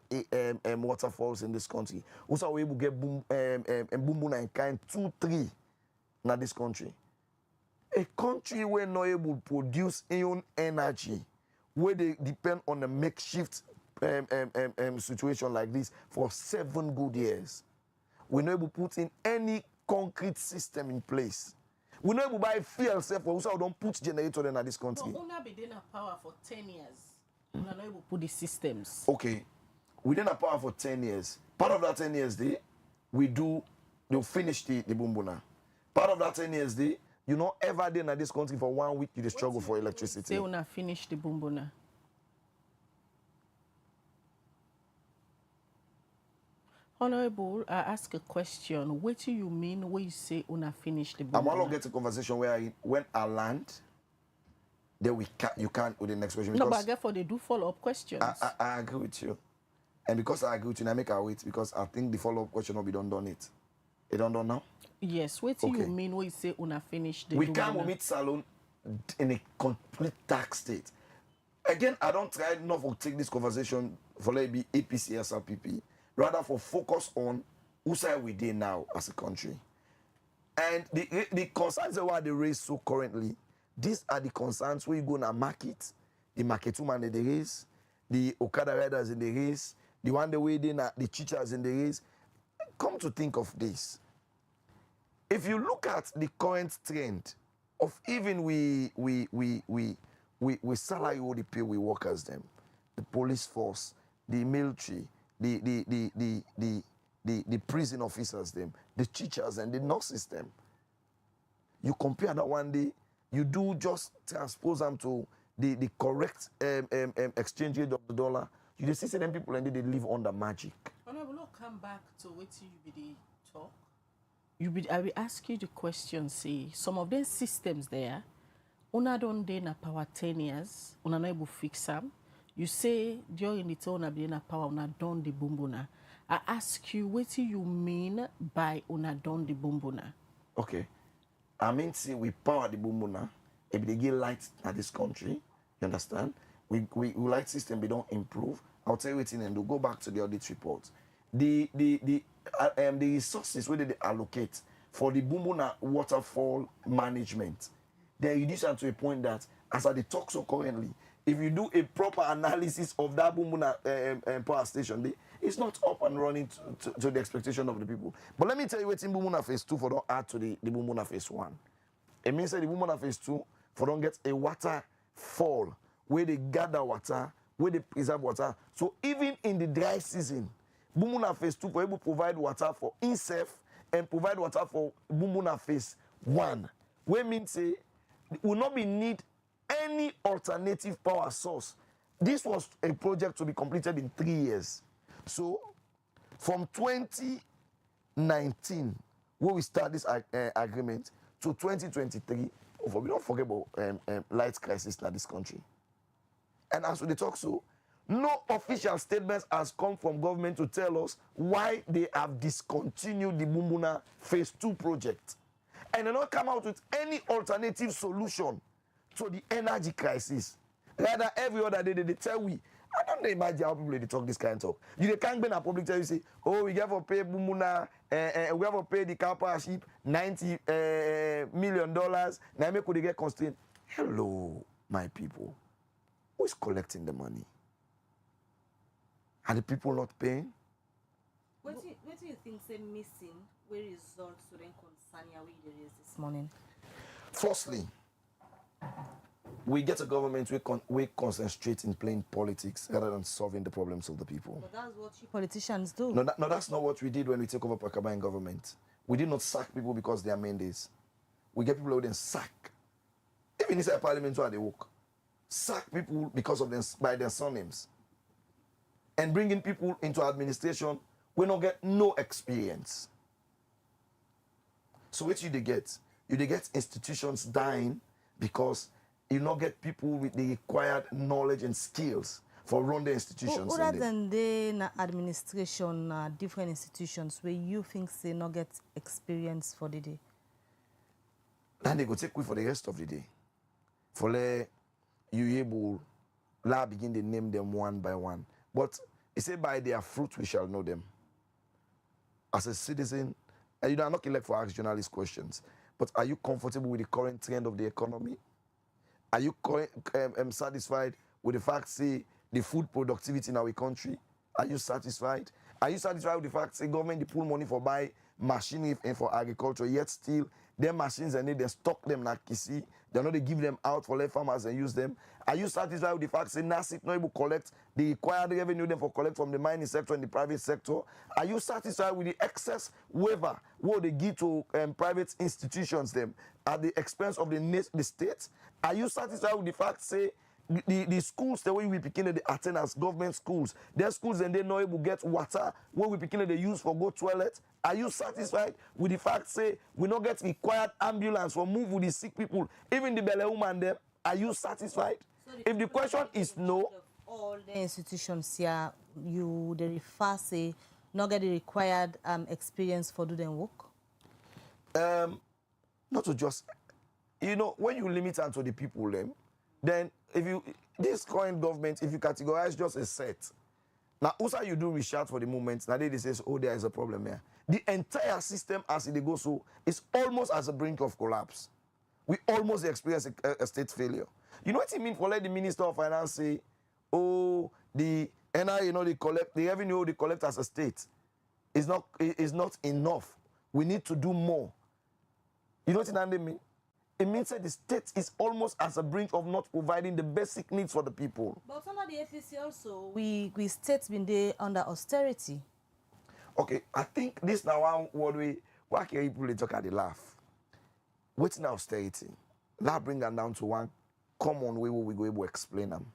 waterfalls in this country. Also, we will get boom and kind 2, 3 in this country. A country where not able to produce own energy, where they depend on a makeshift situation like this for 7 good years. We're not able to put in any concrete system in place. We're not able to buy fuel self, we also don't put generator in this country. But una been in power for 10 years. Una not able to put the systems. Okay. We didn't have power for 10 years. Part of that 10 years, they'll finish the bumbuna. Part of that 10 years, you know, ever day in this country for 1 week, you struggle for electricity. They una finish the bumbuna. Honorable, I ask a question. What do you mean when you say una finish the bumbuna? I'm going to get a conversation where when I land, then you can't with the next question. No, but therefore they do follow-up questions. I agree with you. And because I agree with you, I make her wait because I think the follow-up question will be done it. It done now? Yes. What do you mean when you say una finish the we bumbuna? can't meet Salon in a complete dark state. Again, I don't try not to take this conversation for let it be APC, SRPP. Rather for focus on who side we did now as a country. And the concerns that they raise so currently, these are the concerns where you go in a market, the market woman in the race, the Okada riders in the race, the one the way the teachers in the race. Come to think of this. If you look at the current trend of even we salary what they pay we workers them, the police force, the military, the prison officers them, the teachers and the nurses them. You compare that one day, you do just transpose them to the correct exchange rate of the dollar. You just see them people and they live under magic. Honorable, we'll come back to what you be the talk. I will ask you the question, say, some of these systems there, una don't dey na power 10 years, una not able to fix them. You say during the time una be na power, una done the bumbuna. I ask you, what do you mean by una done the bumbuna? Okay. I mean, see, we power the bumbuna, if they get light in this country, you understand? We light system, we don't improve. I'll tell you what, and we'll go back to the audit report. The resources where they allocate for the bumbuna waterfall management, they reduce them to a point that, as I talk so currently, if you do a proper analysis of that bumbuna power station, it's not up and running to the expectation of the people. But let me tell you what in bumbuna phase 2 for don't add to the bumbuna phase 1. It means that the bumbuna phase 2 for don't get a waterfall where they gather water, where they preserve water. So even in the dry season, bumbuna phase 2 for able to provide water for INSEF and provide water for bumbuna phase 1. Where means say will not be need any alternative power source. This was a project to be completed in 3 years. So from 2019, when we start this agreement, to 2023, we don't forget about light crisis in this country. And as we talk so, no official statements has come from government to tell us why they have discontinued the bumbuna phase 2 project. And they not come out with any alternative solution to the energy crisis. Rather, every other day they tell we. I don't imagine how people they talk this kind of talk. You can't be in a public tell you say, oh, we have to pay bumbuna, we have to pay the car ship $90 million. Now make could they get constrained. Hello, my people. Who is collecting the money? Are the people not paying? What do you think say missing where results to then concern ya with this morning? Firstly, we get a government we concentrate in playing politics rather than solving the problems of the people. But that's what you politicians do. No, that's not what we did when we took over Pakaba government. We did not sack people because they are mandates. We get people who didn't sack. Even inside parliament where they work. Sack people because of them by their surnames. And bringing people into administration, we don't get no experience. So what you they get? You they get institutions dying because you not get people with the required knowledge and skills for run the institutions. Other than the administration, different institutions where you think they not get experience for the day. Then they go take away for the rest of the day. For you able, begin to name them one by one. But he said, by their fruit we shall know them. As a citizen, I'm not elect for ask journalist questions, but are you comfortable with the current trend of the economy? Are you satisfied with the fact, say, the food productivity in our country? Are you satisfied? Are you satisfied with the fact, say, government they pull money for buy machinery and for agriculture, yet still, them machines and they stock them like kisi. They're not they give them out for let farmers and use them. Are you satisfied with the fact say NASIP not able to collect the required revenue them for collect from the mining sector and the private sector? Are you satisfied with the excess waiver what they give to private institutions them at the expense of the state? Are you satisfied with the fact say the schools the way we begin to attend as government schools, their schools and they not able to get water where we begin to use for go toilet? Are you satisfied with the fact say we not get required ambulance for move with the sick people, even the belly woman them? Are you satisfied? So if the question is no, all the institutions here you the refer say not get the required experience for do them work. Not to just when you limit unto the people them, then if you this current government, if you categorize just a set, now also you do research for the moment, now they say, oh, there is a problem here. The entire system as it goes so is almost as a brink of collapse. We almost experience a state failure. You know what it means for let the Minister of Finance say, oh, the NI, they collect the revenue they collect as a state is not enough. We need to do more. You know what it mean? It means that the state is almost as a brink of not providing the basic needs for the people. But under the APC also, we states been there under austerity. Okay, I think this now one word why can people talk at the laugh? What's now austerity? That bring them down to one common way where we go able to explain them.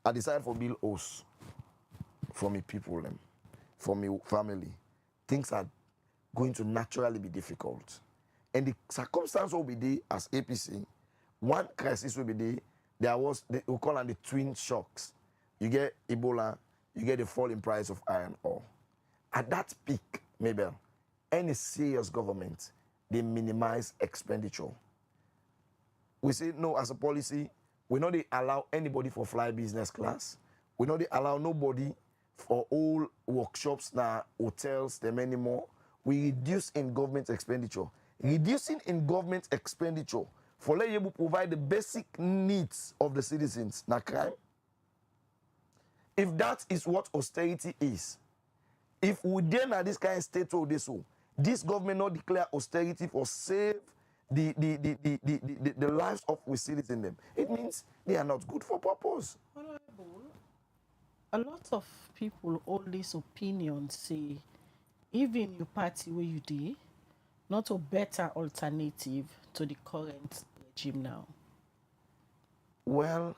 I decided for bill us for me people them, for me family. Things are going to naturally be difficult. And the circumstance will be there as APC. One crisis will be there. There was, we call them the twin shocks. You get Ebola, you get the fall in price of iron ore. At that peak, Mabel, any serious government, they minimize expenditure. We say no as a policy, we not they allow anybody for fly business class. We not they allow nobody for all workshops, now hotels, them anymore. We reduce in government expenditure. Reducing in government expenditure for let you provide the basic needs of the citizens, na crime. If that is what austerity is, if we then at this kind of state of this government not declare austerity for save the lives of we citizens them, it means they are not good for purpose. Honorable, a lot of people hold this opinion say, even your party where you did, not a better alternative to the current regime now? Well,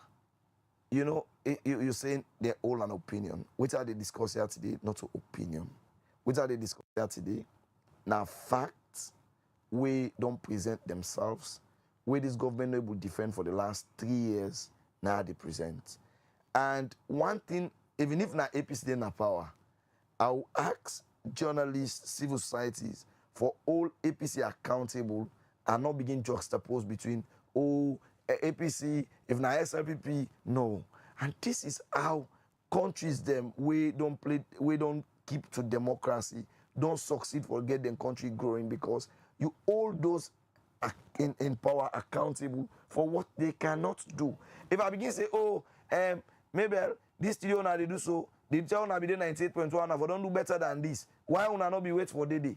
you're saying they're all an opinion. Which are they discuss here today? Not an opinion. Which are they discuss here today? Now, facts, we don't present themselves. Where this government will defend for the last 3 years, now they present. And one thing, even if not APC in power, I'll ask journalists, civil societies, for all APC accountable and not begin to juxtapose between, APC, if not SLPP, no. And this is how countries them, we don't keep to democracy, don't succeed for get them country growing, because you all those in power accountable for what they cannot do. If I begin to say, oh, maybe this studio now they do so, the child now be there 98.1, if I don't do better than this, why would I not be wait for the day?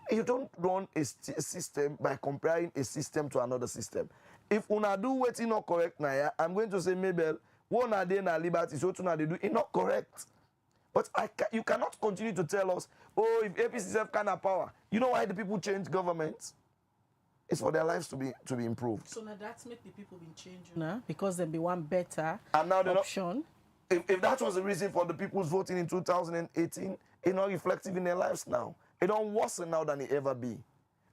You don't run a system by comparing a system to another system. If una do waiting not correct now, yeah, I'm going to say maybe one a day na liberty, so two they do it not correct. But you cannot continue to tell us, oh, if APC have kind of power, you know why the people change governments? It's for their lives to be improved. So now that's make the people been changing now because they be one better and now option. If that was the reason for the people's voting in 2018, it's not reflective in their lives now. It don't worsen now than it ever be.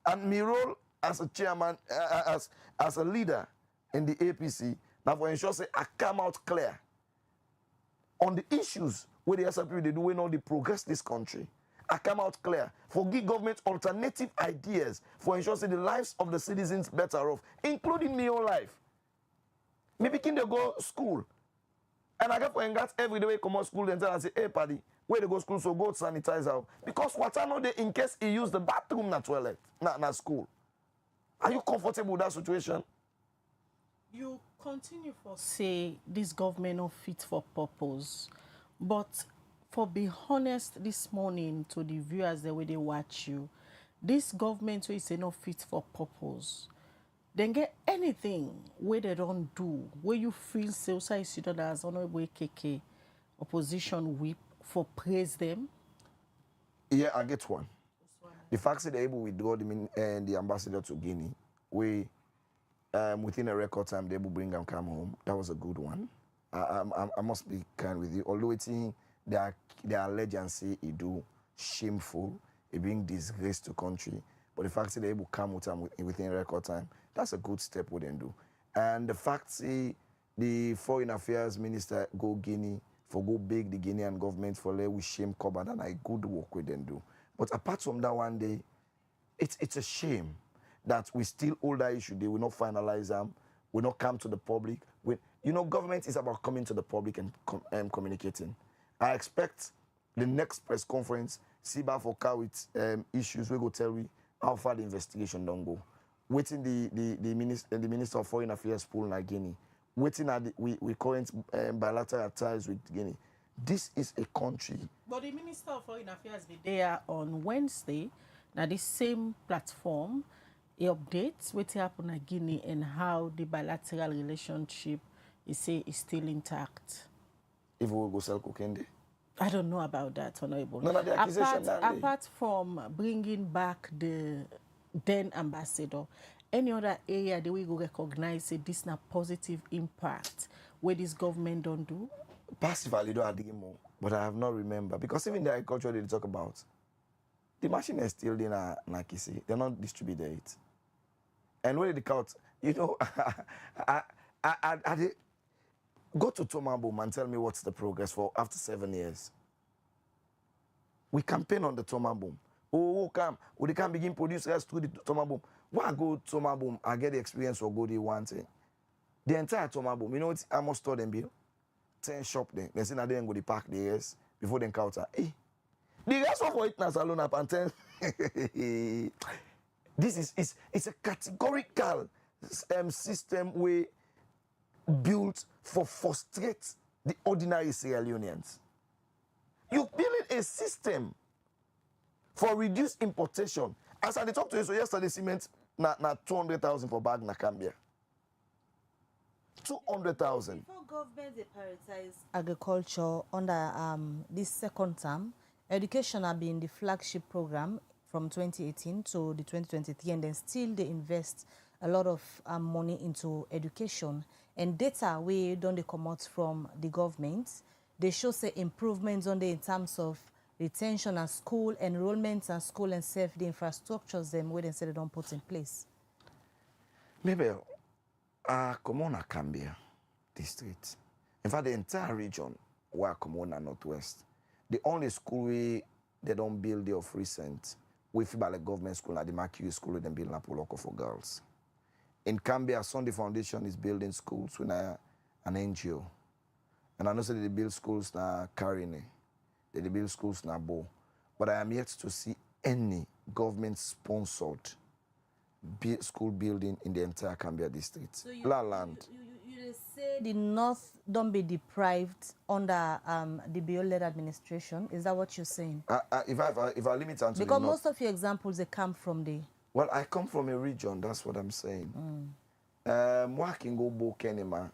And my role as a chairman, as a leader in the APC, now for ensure say I come out clear on the issues where the SRP they do when all the progress this country. I come out clear for give government alternative ideas for ensure say the lives of the citizens better off, including my own life. Me begin to go school. And I get for engage every day come out school and tell and say, hey paddy, where they go school, so go sanitize out. Because what I know they in case he use the bathroom na toilet, na school. Are you comfortable with that situation? You continue for say this government not fit for purpose. But for be honest this morning to the viewers the way they watch you, this government is not fit for purpose. Then get anything where they don't do, where you feel say sit down as honorable KK opposition whip for praise them? Yeah, I get one. The fact that they're able to withdraw the ambassador to Guinea, we within a record time they able to bring them come home. That was a good one. I must be kind with you. Although it's their allegiance it do shameful, it bring disgrace to country. But the fact that they able to come with them within a record time, that's a good step we then do. And the fact that the foreign affairs minister go Guinea for go beg the Guinean government for let we shame cover and I good work we then do. But apart from that one day, it's a shame that we still hold that issue. They will not finalize them. Will not come to the public. Government is about coming to the public and communicating. I expect the next press conference, Siba for car with issues, we go tell we how far the investigation don't go. Waiting the minister of foreign affairs pool in Guinea. Waiting at we current bilateral ties with Guinea. This is a country. But the minister of foreign affairs be there on Wednesday. Now this same platform, he updates what happened in Guinea and how the bilateral relationship is still intact. If we will go sell cocaine. I don't know about that, Honorable. No, the accusation apart from bringing back the then ambassador, any other area that we go recognize this na positive impact where this government don't do? Passively don't have more, but I have not remember because even the agriculture they talk about, the machine is still in a Kisi. They're not distributed it. And when they count, I go to Tomabum and tell me what's the progress for after 7 years. We campaign on the Tomabum. Oh, come. They can begin produce gas through the Tomabum. Why go to Tomabum and get the experience for good they want? The entire Tomabum, you know what I must tell them, Bill? 10 shop there. They say now they go to park the years before they counter. Hey, the rest of it now alone up and 10. This is it's a categorical system we built for frustrate the ordinary Sierra Leoneans. You build a system for reduced importation. As I talked to you so yesterday, cement na 200,000 for bag na Cambia. 200,000. Before government they prioritize agriculture under this second term, education have been the flagship program from 2018 to the 2023, and then still they invest a lot of money into education. And data we don't they come out from the government, they show say improvements on the in terms of retention and school enrollments and school and safety infrastructures them where they say they don't put in place. Maybe Komona Cambia district. In fact, the entire region where Komona Northwest, the only school they don't build of recent, we feel like government school at the Mercury School with them build Napoloko for girls. In Cambia, Sunday Foundation is building schools with an NGO. And I know that they build schools na Karine, they build schools na Bo. But I am yet to see any government-sponsored school building in the entire Cambia district. So land. You say the North don't be deprived under the BO-led administration. Is that what you're saying? If I limit it to because most of your examples, they come from the... Well, I come from a region, that's what I'm saying. Working go Bo Kenema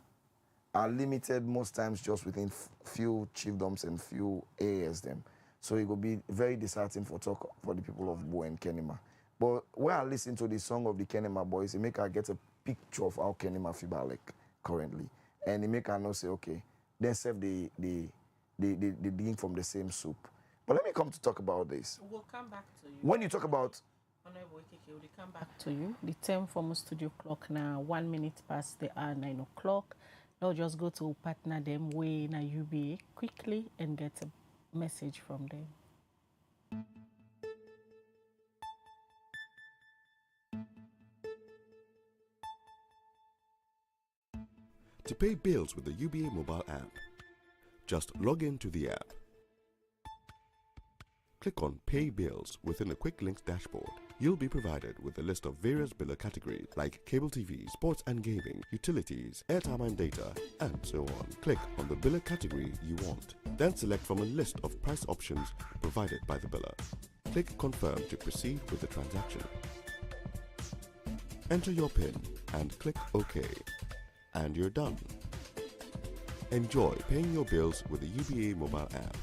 are limited most times just within few chiefdoms and few areas them. So it will be very disheartening for the people of Bo and Kenema. But when I listen to the song of the Kenema boys, it make I get a picture of how Kenema feel like currently. And it make I know say, okay, then serve the drink from the same soup. But let me come to talk about this. We'll come back to you. When you talk about... Honorable Ikeke, we'll come back to you. The time for studio clock now, 1 minute past the hour, 9 o'clock. Now just go to partner them way in a UBA quickly and get a message from them. To pay bills with the UBA mobile app, just log into the app. Click on Pay Bills within the Quick Links dashboard. You'll be provided with a list of various biller categories like cable TV, sports and gaming, utilities, airtime and data, and so on. Click on the biller category you want. Then select from a list of price options provided by the biller. Click Confirm to proceed with the transaction. Enter your PIN and click OK. And you're done. Enjoy paying your bills with the UBA mobile app.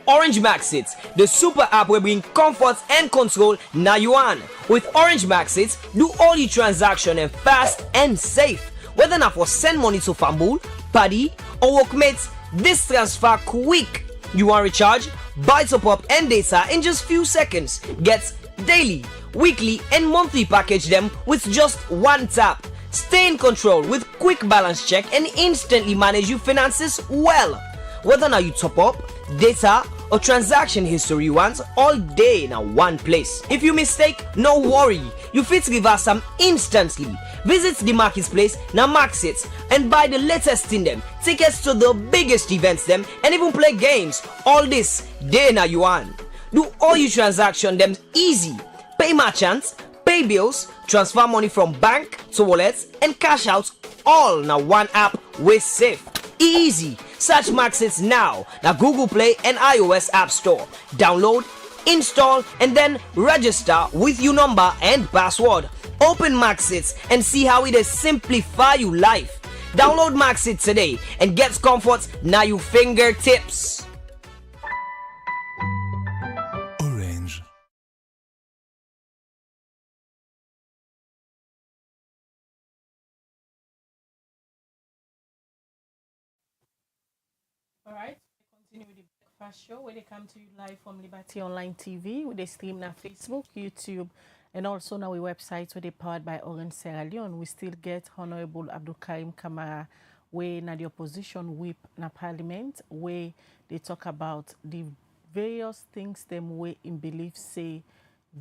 Orange Maxit, the super app will bring comfort and control now you on. With Orange Maxit, do all your transaction and fast and safe. Whether not for send money to family, party, or workmates, this transfer quick. You want recharge, buy top up and data in just few seconds. Get daily, weekly and monthly package them with just one tap. Stay in control with quick balance check and instantly manage your finances well. Whether now you top up, data or transaction history you want, all day in one place. If you mistake, no worry, you fit reverse them instantly. Visit the marketplace now Maxit and buy the latest in them, tickets to the biggest events them, and even play games. All this day now you want. Do all your transaction them easy. Pay merchants, pay bills, transfer money from bank to wallets, and cash out all now one app with safe. Easy. Search Maxit now Google Play and iOS App Store. Download, install, and then register with your number and password. Open Maxit and see how it is simplify your life. Download Maxit today and get comfort now your fingertips. Orange. All right, we continue with the breakfast show where they come to you live from Liberty Online TV. With the stream now Facebook, YouTube, and also now we websites where they powered by Orange Sierra Leone. We still get Honorable Abdul Karim Kamara, where na the opposition whip na parliament, where they talk about the various things them way in belief say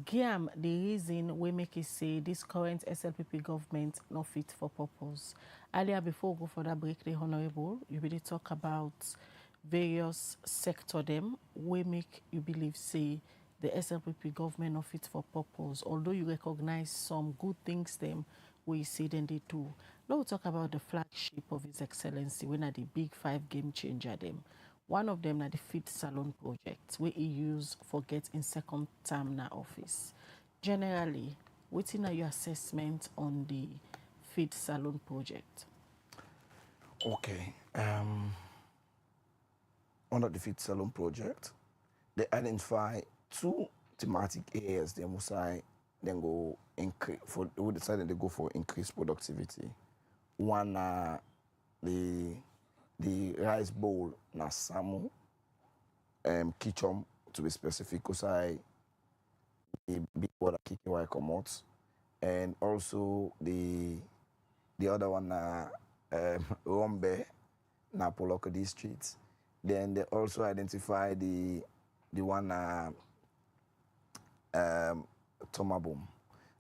Giam the reason we make it say this current SLPP government not fit for purpose. Earlier before we go for that break, the Honorable, you really talk about various sector them we make you believe say the SLPP government not fit for purpose, although you recognize some good things them we see then they do. Now we talk about the flagship of His Excellency, when are the big 5 game changer them. One of them are the Feed Salon project, where he used for get in second term na office. Generally, what's in your assessment on the Feed Salon project? Okay. Under the Feed Salon project, they identify 2 thematic areas they must then go increase for. We decided to go for increased productivity. One, the rice bowl na samu, kitchen to be specific, because the big water kicking why come out, and also the other one na Rombe na Poloko district. Then they also identify the one Tomabum.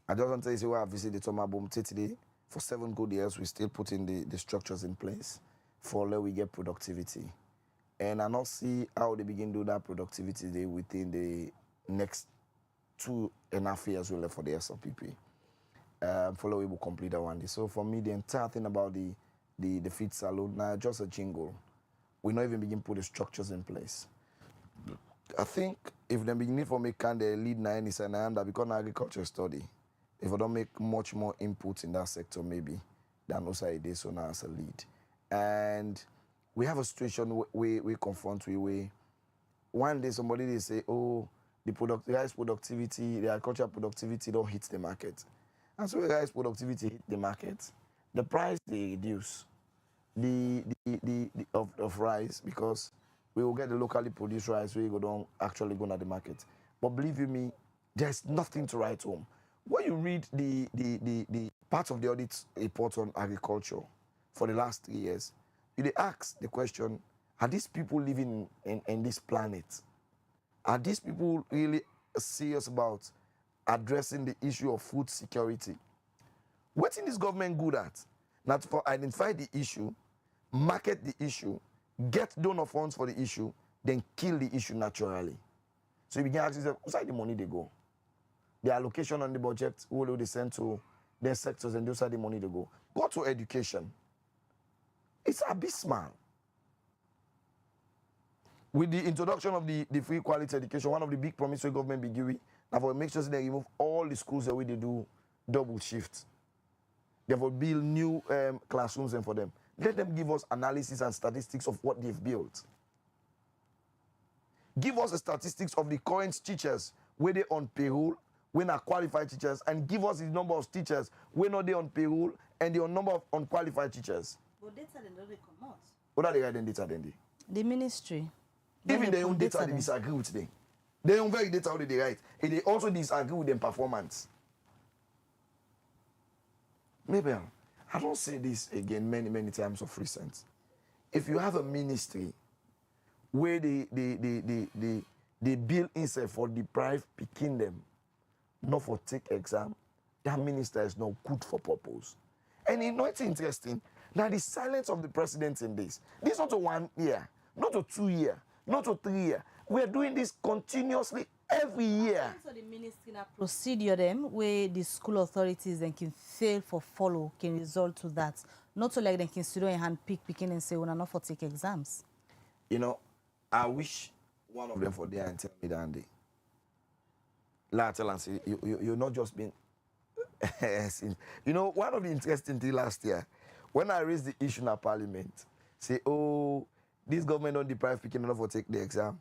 I just want to say why I visited the Tomabum today. For 7 good years, we still putting the structures in place for let we get productivity. And I not see how they begin to do that productivity day within the next 2.5 years will for the SLPP. Follow we will complete that one day. So for me, the entire thing about the feed salon now just a jingle. We not even begin put the structures in place. I think if they begin for make kind of lead na any say na that become agriculture study. If I don't make much more input in that sector, maybe than also it is so now as a lead. And we have a situation we confront we one day somebody they say, oh, the rice productivity, the agricultural productivity don't hit the market. And so the rice productivity hit the market, the price they reduce of rice because we will get the locally produced rice we go don't actually go to the market. But believe you me, there's nothing to write home. When you read the part of the audit report on agriculture for the last 3 years, you ask the question, are these people living in this planet? Are these people really serious about addressing the issue of food security? What is this government good at? Not for identify the issue, market the issue, get donor funds for the issue, then kill the issue naturally. So you begin asking yourself, where's the money they go? The allocation on the budget, who will they send to their sectors, and those are the money they go. Go to education. It's abysmal. With the introduction of the free quality education, one of the big promises the government be giving, now for make sure they remove all the schools the way they do double shifts. They will build new classrooms and for them. Let them give us analysis and statistics of what they've built. Give us the statistics of the current teachers, where they on payroll, when are qualified teachers, and give us the number of teachers when are they on payroll and the number of unqualified teachers. But data they don't come out. What are they writing data then? The ministry. Even their own data, they disagree with them. Their own very data, how they write. And they also disagree with their performance. Maybe I don't say this again many times of recent. If you have a ministry where they build inside for deprive picking them, not for take exam, that minister is not good for purpose. And you know it's interesting that the silence of the president in this is not to 1 year, not to 2 years, not to 3 years. We are doing this continuously every year. So the ministry na procedure them where the school authorities then can fail for follow can result to that. Not so like they can sit and hand picking and say, we're not for take exams. You know, I wish one of them for there and tell me that day. Tell and say, you're not just being. You know, one of the interesting things last year, when I raised the issue in our parliament, say, oh, this government don't deprive picking enough for take the exam.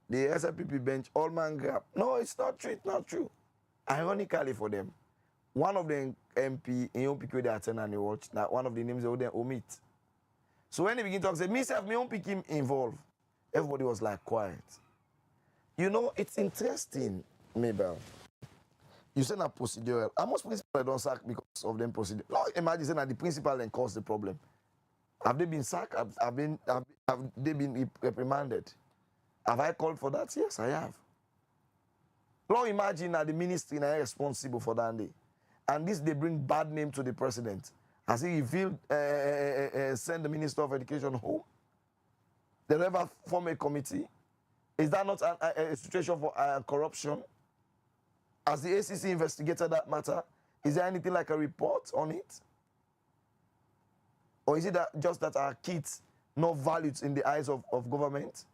The SLPP bench, all man grab. No, it's not true. It's not true. Ironically for them, one of the MP in your pick where they attend and they watch, now one of the names they would omit. So when they begin to talk, say, myself, me own pick him involved. Everybody was like quiet. You know, it's interesting, Mabel. You said that procedural. Most principal don't sack because of them procedure. No, imagine saying that the principal then caused the problem. Have they been sacked? Have they been reprimanded? Have I called for that? Yes, I have. Now imagine that the ministry is responsible for that day. And this, they bring bad name to the president. As he revealed, send the Minister of Education home. They never form a committee. Is that not a situation for corruption? Has the ACC investigated that matter? Is there anything like a report on it? Or is it that just that our kids not valued in the eyes of government?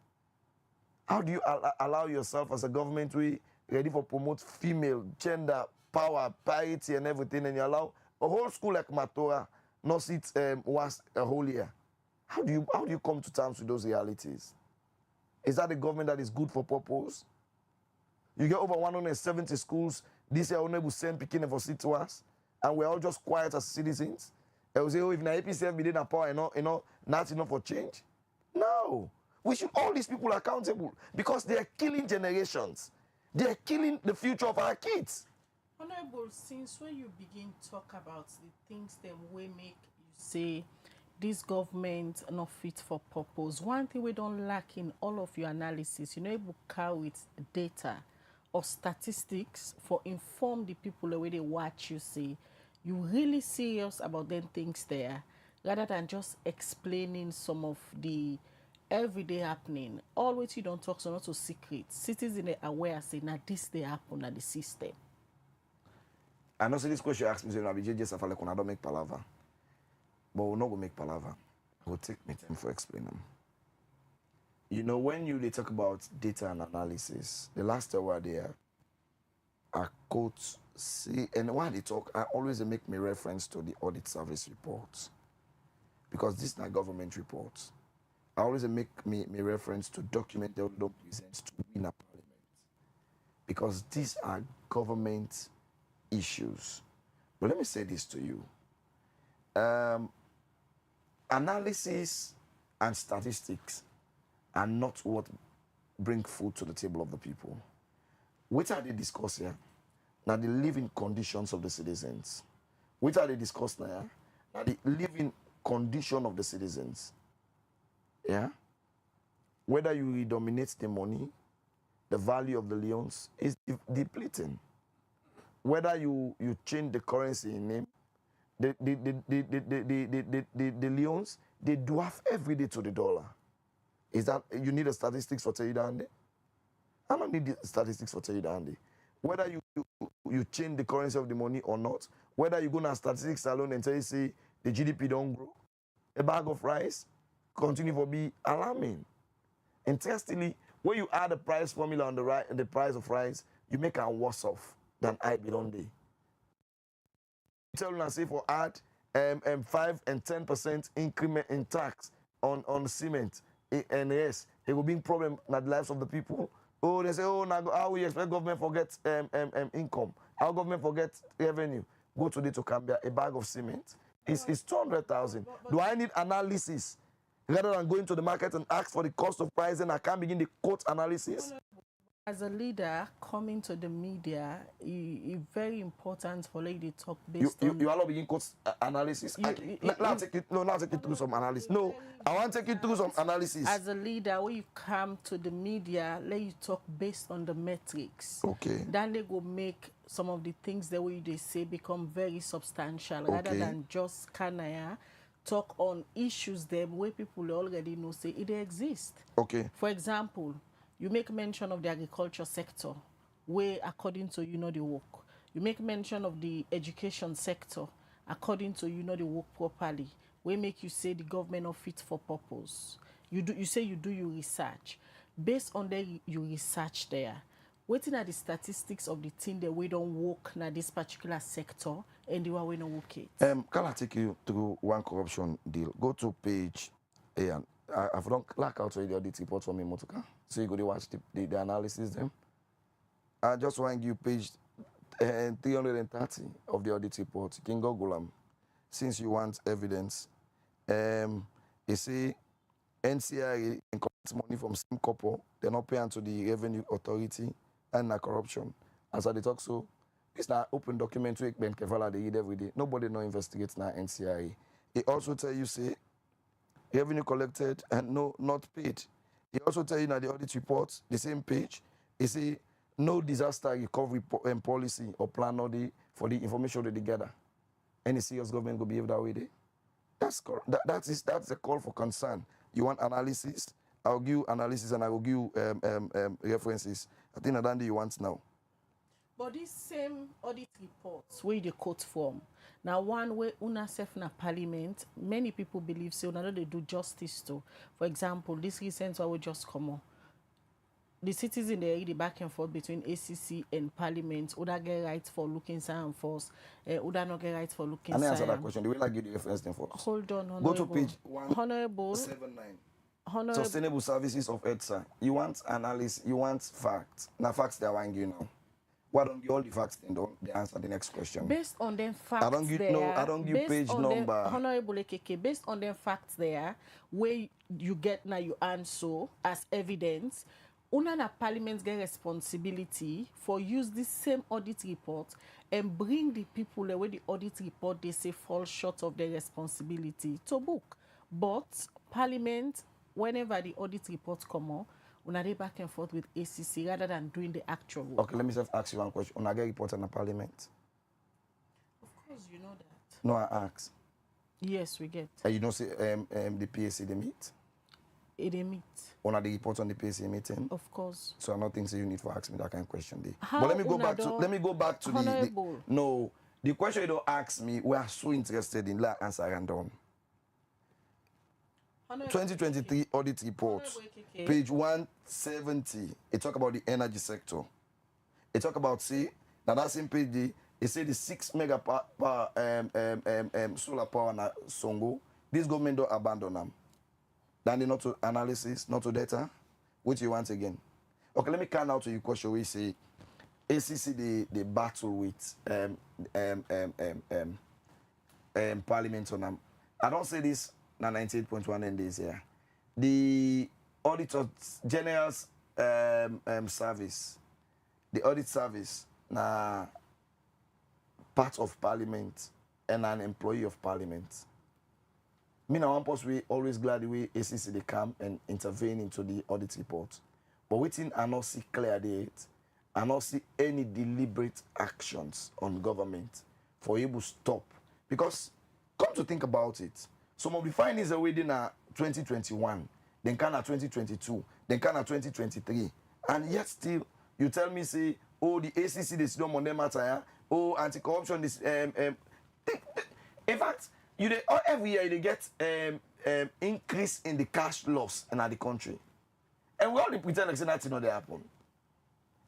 How do you allow yourself as a government we ready for promote female, gender, power, parity and everything, and you allow a whole school like Mattia not sit was a whole year? How do you come to terms with those realities? Is that a government that is good for purpose? You get over 170 schools this year unable to send picking for sit to us, and we're all just quiet as citizens. I will say, oh, if na APCF be in power, not enough for change. No. We should hold these people accountable because they are killing generations. They are killing the future of our kids. Honorable, since when you begin to talk about the things that will make you say this government not fit for purpose, one thing we don't lack in all of your analysis, you know, able to carry with data or statistics for inform the people the way they watch you say. You really serious about them things there, rather than just explaining some of the every day happening. Always you don't talk so not to secret. Citizens are aware say now this they happen at the system. I know, so this question asked me, so I just have like, I don't make palaver. But we'll not go make palaver. We'll take me time for explain them. You know, when they talk about data and analysis, the last time we were there, I quote, see, and when they talk, I always make me reference to the audit service reports. Because this is not government reports. I always make me reference to document that don't present to win a parliament. Because these are government issues. But let me say this to you. Analysis and statistics are not what bring food to the table of the people. What are they discuss here? Now the living conditions of the citizens. What are they discuss now? Now the living condition of the citizens. Yeah? Whether you dominate the money, the value of the leons is depleting. Whether you change the currency in name, the leons, they dwarf every day to the dollar. Is that you need the statistics for tell you that? I don't need the statistics for tell you that. Whether you change the currency of the money or not, whether you go to statistics alone and tell you say the GDP don't grow, a bag of rice continue to be alarming. Interestingly, when you add the price formula on the price of rice, you make it worse off than I be on day. Tell you say for add 5 and 10% increment in tax on cement, and yes, it will be a problem in the lives of the people. Oh, they say, oh, now how we expect government forget income? How government forget revenue? Go today to Cambia, a bag of cement is 200,000. Do I need analysis rather than going to the market and ask for the cost of pricing? I can't begin the quote analysis. As a leader coming to the media, it's very important for lady talk based on. You are not begin quote analysis. Now take you through some analysis. No, I want to take you through some analysis. As a leader, when you come to the media, let you talk based on the metrics. Okay. Then they go make some of the things the way they say become very substantial, rather than just kanaya talk on issues them where people already know say it exist. Okay. For example, you make mention of the agriculture sector, where according to the work. You make mention of the education sector, according to the work properly. Where make you say the government not fit for purpose. You say you do your research. Based on that you research there. Waiting at the statistics of the thing that we don't work in this particular sector and the way we don't work it. Can I take you through one corruption deal? Go to page A. I've done clack out the audit report for me, Motoka. So you go to watch the analysis them. I just want to give page 330 of the audit report. You can Google them. Since you want evidence. You see NCRA collect money from same couple, they're not paying to the revenue authority and corruption. As I talk so, it's not open document we can they read every day. Nobody no investigates now NCRA. It also tell you say revenue collected and not paid. He also tell you that the audit report, the same page, he say no disaster recovery policy or plan for the information that they gather. Any serious government will behave that way there. That's correct. That's a call for concern. You want analysis? I'll give you analysis and I will give you references. I think that's what you want now. But this same audit reports where they quote from. Now one way una self na parliament, many people believe so now they do justice to. For example, this recent one will just come on. The citizens they the back and forth between ACC and Parliament. Would I get rights for looking and force? Would I not get rights for looking? Can I answer that question? The way I give the reference then for us. Hold on, Go to page 179. Sustainable services of EDSA. You want analysis? You want facts? Now facts they are want you now. Why don't you all the facts then don't they answer the next question? Based on them facts, I don't give page number. Honorable Ekeke, based on them facts there, where you get now you answer as evidence. Una Parliament get responsibility for use this same audit report and bring the people where the audit report they say fall short of their responsibility to book. But Parliament, whenever the audit report come on, una they back and forth with ACC rather than doing the actual work. Okay, let me just ask you one question. Una get report in the Parliament? Of course, you know that. No, I ask. Yes, we get. You know, say the PAC they meet. It meet. One of the report on the PAC meeting. Of course. So I don't think so you need to ask me that kind of question there. How But let me go back to honorable. The question you don't ask me, we are so interested in that answer and done. 2023 audit report, page 170. It talk about the energy sector. It talk about now that same page it say the 6 mega solar power na Songo. This government don't abandon them. Then they not to analysis, not to data. What you want again? Okay, let me count out to you question. We say ACC the battle with Parliament on them. I don't say this na 98.1 end days here. The Auditor General's service, the audit service na part of Parliament and an employee of Parliament. Me na one person we always glad the way ACC they come and intervene into the audit report. But waiting I not see clear date, I not see any deliberate actions on government for able to stop. Because come to think about it, some of the findings are within 2021, then can 2022, then can 2023, and yet still you tell me say, oh the ACC they still on them matter, oh anti-corruption is in fact. Every year they get increase in the cash loss in the country, and we all pretend like nothing not happen.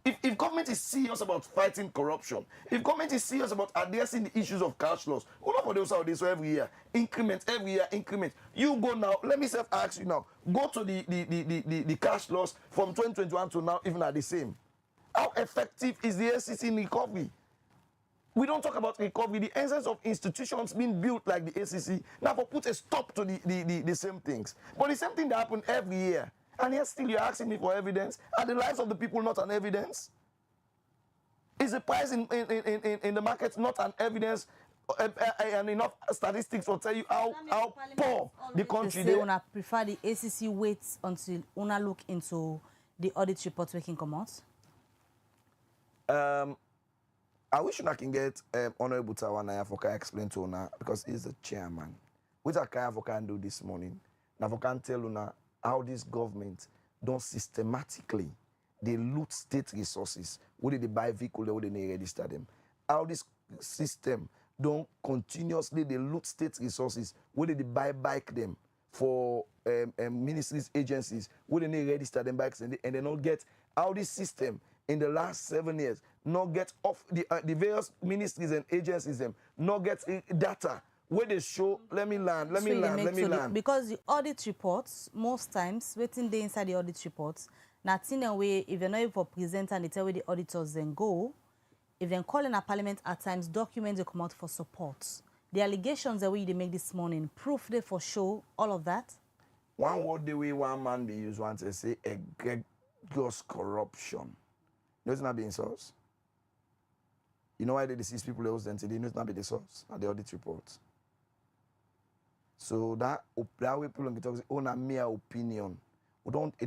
If government is serious about fighting corruption, if government is serious about addressing the issues of cash loss, all of those out there so every year increment. You go now. Let me ask you now. Go to the cash loss from 2021 to now, even at the same. How effective is the ACC in recovery? We don't talk about recovery. The essence of institutions being built like the ACC now for put a stop to the same things. But the same thing that happen every year. And yet still you're asking me for evidence. Are the lives of the people not an evidence? Is the price in the market not an evidence and enough statistics will tell you how poor the country is? Una prefer the ACC waits until una look into the audit report we can come out? I wish I can get Honorable Tawana for explain to Una because he's the chairman. What I can do this morning, now I can tell Una how this government don't systematically they loot state resources. Whether they buy vehicles, whether they register them. How this system don't continuously they loot state resources. Whether they buy bike them for ministries, agencies, whether they register them bikes and they don't get how this system in the last 7 years not get off the various ministries and agencies them not get data where they show let me land. Because the audit reports most times waiting they inside the audit reports nothing in a way if you're not able to present and they tell where the auditors then go if they call in a parliament at times documents they come out for support. The allegations that we they make this morning proof they for show all of that. One word the way one man they use one to say egregious corruption. It's not being source. You know why they deceive people else then today? It's not be the source at the audit report. So that way people can talk on a mere opinion. It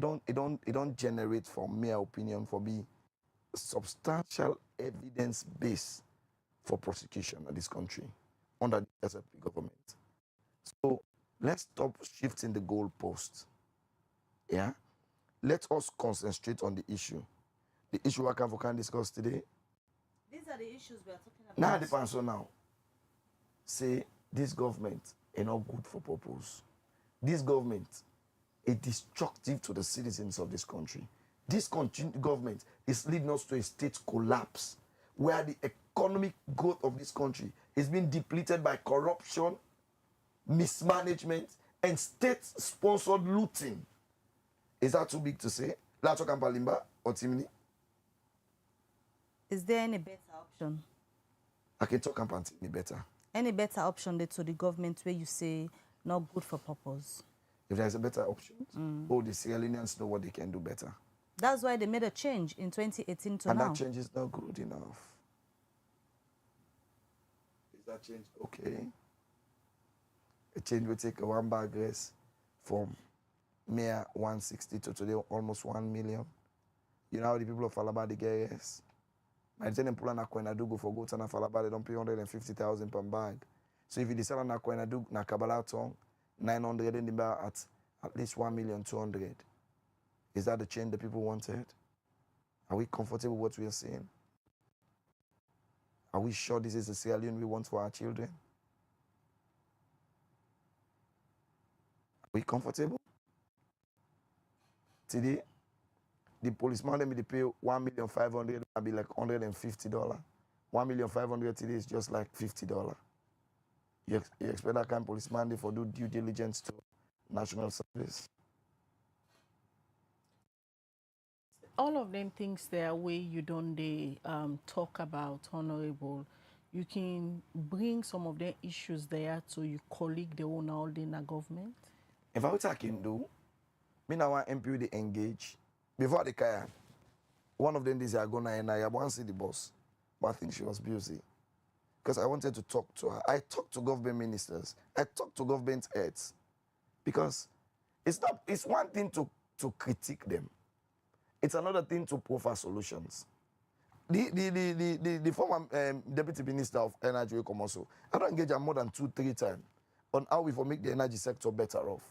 don't generate from mere opinion for be substantial evidence base for prosecution in this country under the SFP government. So let's stop shifting the goalposts. Yeah? Let us concentrate on the issue. The issue I can discuss today. These are the issues we are talking about. Now the person now say this government is not good for purpose. This government is destructive to the citizens of this country. This government is leading us to a state collapse where the economic growth of this country is being depleted by corruption, mismanagement, and state-sponsored looting. Is that too big to say? Lato Kampalimba or Timini? Is there any better option? I can talk about any better. Any better option there to the government where you say not good for purpose? If there's a better option, the Sierra Leoneans know what they can do better. That's why they made a change in 2018 to and now. And that change is not good enough. Is that change okay? A change will take a one bag rice from mere 160 to today almost 1 million. You know how the people of Falaba they get rice? By the time they pull on a coin go for goats and Falaba, they don't pay 150,000 per bag. So if you decide on a coin na Kabbalah tongue, 900 in the bar at at least 1,200,000. Is that the change the people wanted? Are we comfortable with what we are seeing? Are we sure this is the Sierra Leone we want for our children? Are we comfortable? Today, the policeman let me pay 1,500,000, I'll be like $150. 1,500,000 today is just like $50. You expect that kind of policeman for do due diligence to national service? All of them things there way you don't talk about, Honorable. You can bring some of the issues there to your colleague, the owner, all in the government. If I what I can do, me now want MP they engage. Before the car, one of them days I go and I want to see the boss, but I think she was busy. Because I wanted to talk to her. I talked to government ministers. I talked to government heads. Because it's one thing to critique them. It's another thing to proffer solutions. The former Deputy Minister of Energy, Komoso, I don't engage her more than 2-3 times on how we will make the energy sector better off.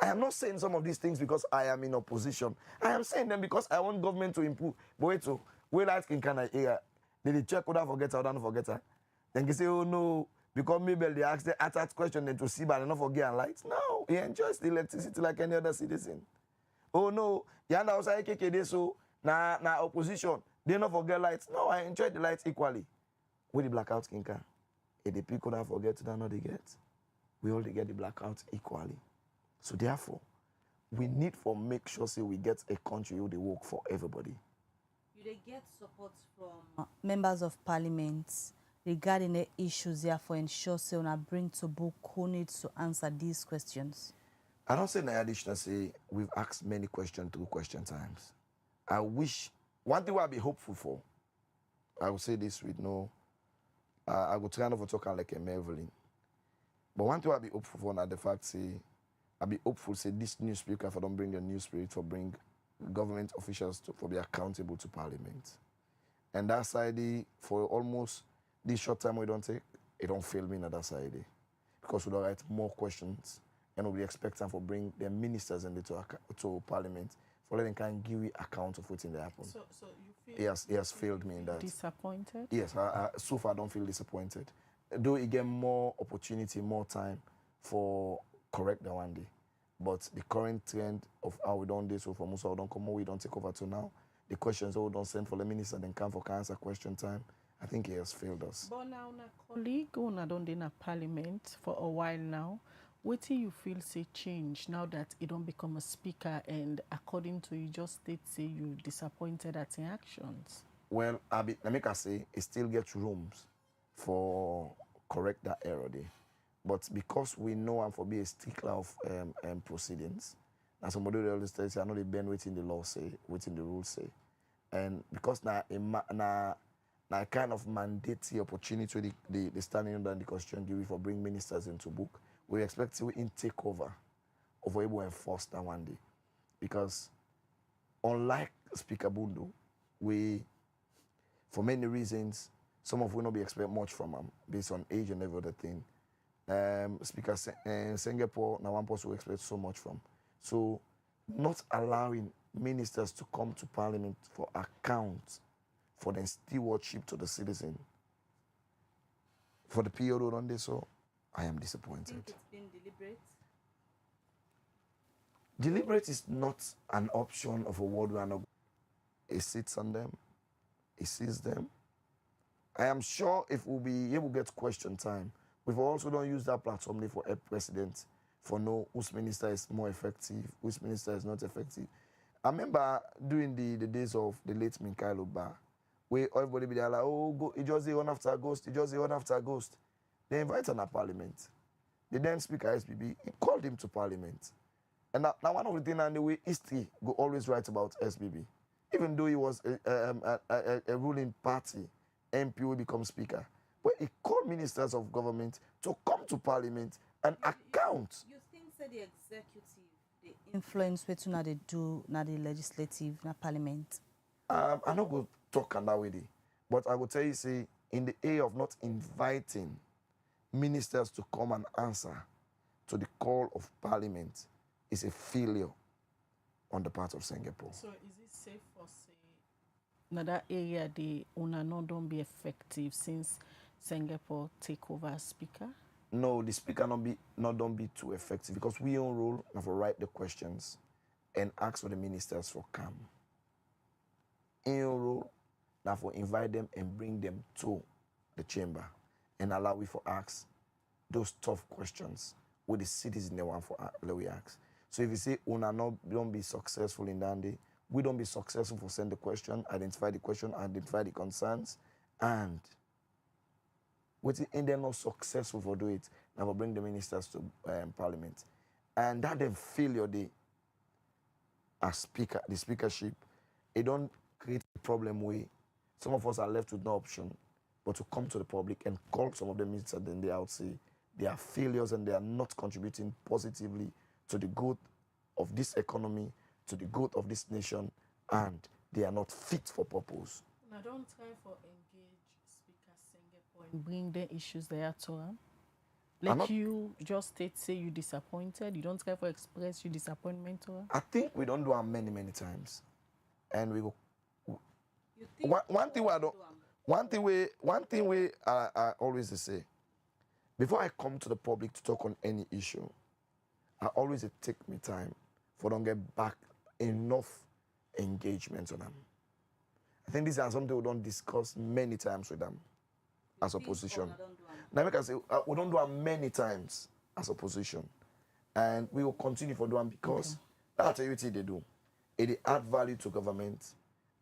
I am not saying some of these things because I am in opposition. I am saying them because I want government to improve. But wait, so we like in Canada area. They check whether forget her or don't forget her. Then they say, oh no, because maybe they ask the attached question then to see but not forget and lights. No, he enjoys the electricity like any other citizen. Oh no, Yanda also KKD so na opposition. They not forget lights. No, I enjoy the lights equally. With the blackout kinka. If the people don't forget to not they get. We all get the blackout equally. So therefore, we need to make sure say we get a country who they work for everybody. You they get support from members of parliament regarding the issues therefore ensure say when I bring to book who needs to answer these questions. I don't say in addition say we've asked many questions through question times. I wish one thing I'll be hopeful for. I will say this with no I will try not to talk like a Mervelin. But one thing I'll be hopeful for now the fact say I'll be hopeful say this new speaker if I don't bring the new spirit for bring government officials to for be accountable to parliament. And that side for almost this short time we don't take, it don't fail me on that side. Because we don't write more questions and we'll be expecting for bring the ministers and to parliament for letting kind give you account of what's in there happen. So you feel he has failed me in that. Disappointed? Yes, so far I don't feel disappointed. Though he get more opportunity, more time for correct the one day. But the current trend of how we don't do so for Musa, we don't come, we don't take over to now. The questions we don't send for the minister, then come for answer question time. I think he has failed us. But now, colleague, who don't in a parliament for a while now, what do you feel say change now that you don't become a speaker and according to you just state say you disappointed at the actions? Well, let me say it still gets rooms for correct that error there. But because we know I'm for be a stickler of proceedings, and somebody always says I know they bend waiting the law say, waiting the rules say. And because now a kind of mandatory opportunity the standing under the constitution give for bring ministers into book, we expect to take over of able to enforce that one day. Because unlike Speaker Bundu, we for many reasons, some of we not be expect much from him based on age and every other thing. Speaker Singapore, now one person we expect so much from. So not allowing ministers to come to parliament for account for their stewardship to the citizen. For the period on this, so I am disappointed. You think it's been deliberate? Deliberate is not an option of a word we are not. It sits on them. It sees them. I am sure if we'll be able to get question time, we've also don't use that platform for a president for know whose minister is more effective, whose minister is not effective. I remember during the days of the late Minkailo Ba, where everybody be there like, oh, go, it just the one after Ghost, it just the one after Ghost. They invited him to parliament. The then Speaker SBB, he called him to parliament. And now one of the things and the way history go always write about SBB. Even though he was a ruling party, MP will become speaker. But he called ministers of government to come to parliament and account. You think say the executive, the influence what now they do, now the legislative, now parliament? I'm not going to talk on that way, but I will tell you, say, in the area of not inviting ministers to come and answer to the call of parliament, is a failure on the part of Singapore. So is it safe for say another area the una no don't be effective since Singapore take over as speaker? No, the speaker don't be too effective because we on role now for write the questions and ask for the ministers for come. In role now for invite them and bring them to the chamber and allow we for ask those tough questions with the citizens they want for we ask. So if you say una no don't be successful in that day, we don't be successful for send the question, identify the concerns, and with it, and they're not successful for do it, now we'll bring the ministers to parliament. And that then failure day as speaker, the speakership, it don't create a problem where some of us are left with no option but to come to the public and call some of the ministers, then they out say they are failures and they are not contributing positively to the good of this economy, to the good of this nation, and they are not fit for purpose. Now don't try for engage Speaker Singapore and bring the issues there to them. Like you just say you disappointed, you don't try for express your disappointment to her? I think we don't do it many times. And we go one thing I always say, before I come to the public to talk on any issue, I always take me time for don't get back enough engagement on them. I think these are something we don't discuss many times with them as opposition. Now I can say we don't do them many times as opposition, and we will continue for doing because that's what they do. It add value to government.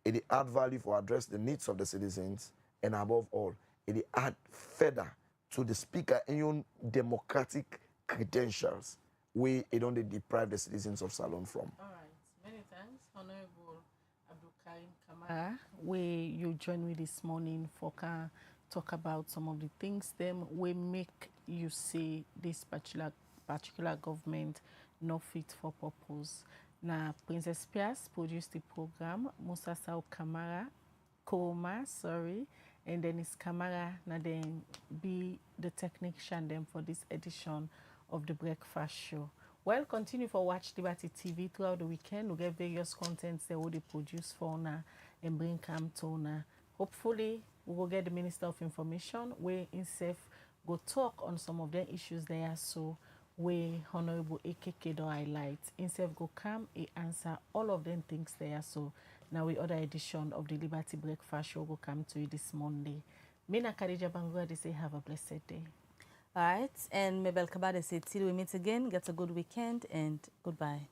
It add value for address the needs of the citizens, and above all, it add further to the speaker in your democratic credentials, where it don't deprive the citizens of Salon from. All right, many thanks, Honorable Abdul Karim Kamara, where you join me this morning for talk about some of the things them will make you say this particular government not fit for purpose. Now, Princess Pias produced the program, Musa Sao Koma, and then it's Kamara, now then be the technician then for this edition of the Breakfast Show. Well, continue for Watch Liberty TV throughout the weekend. We'll get various contents that will produce for now and bring come to now. Hopefully, we will get the Minister of Information where himself go talk on some of the issues there. So where Honorable AKK do highlight himself go come and answer all of them things there. So now we other edition of the Liberty Breakfast Show will come to you this Monday. Mina Khadija Bangura, they say have a blessed day. All right, and Mabel Kabade say till we meet again, get a good weekend and goodbye.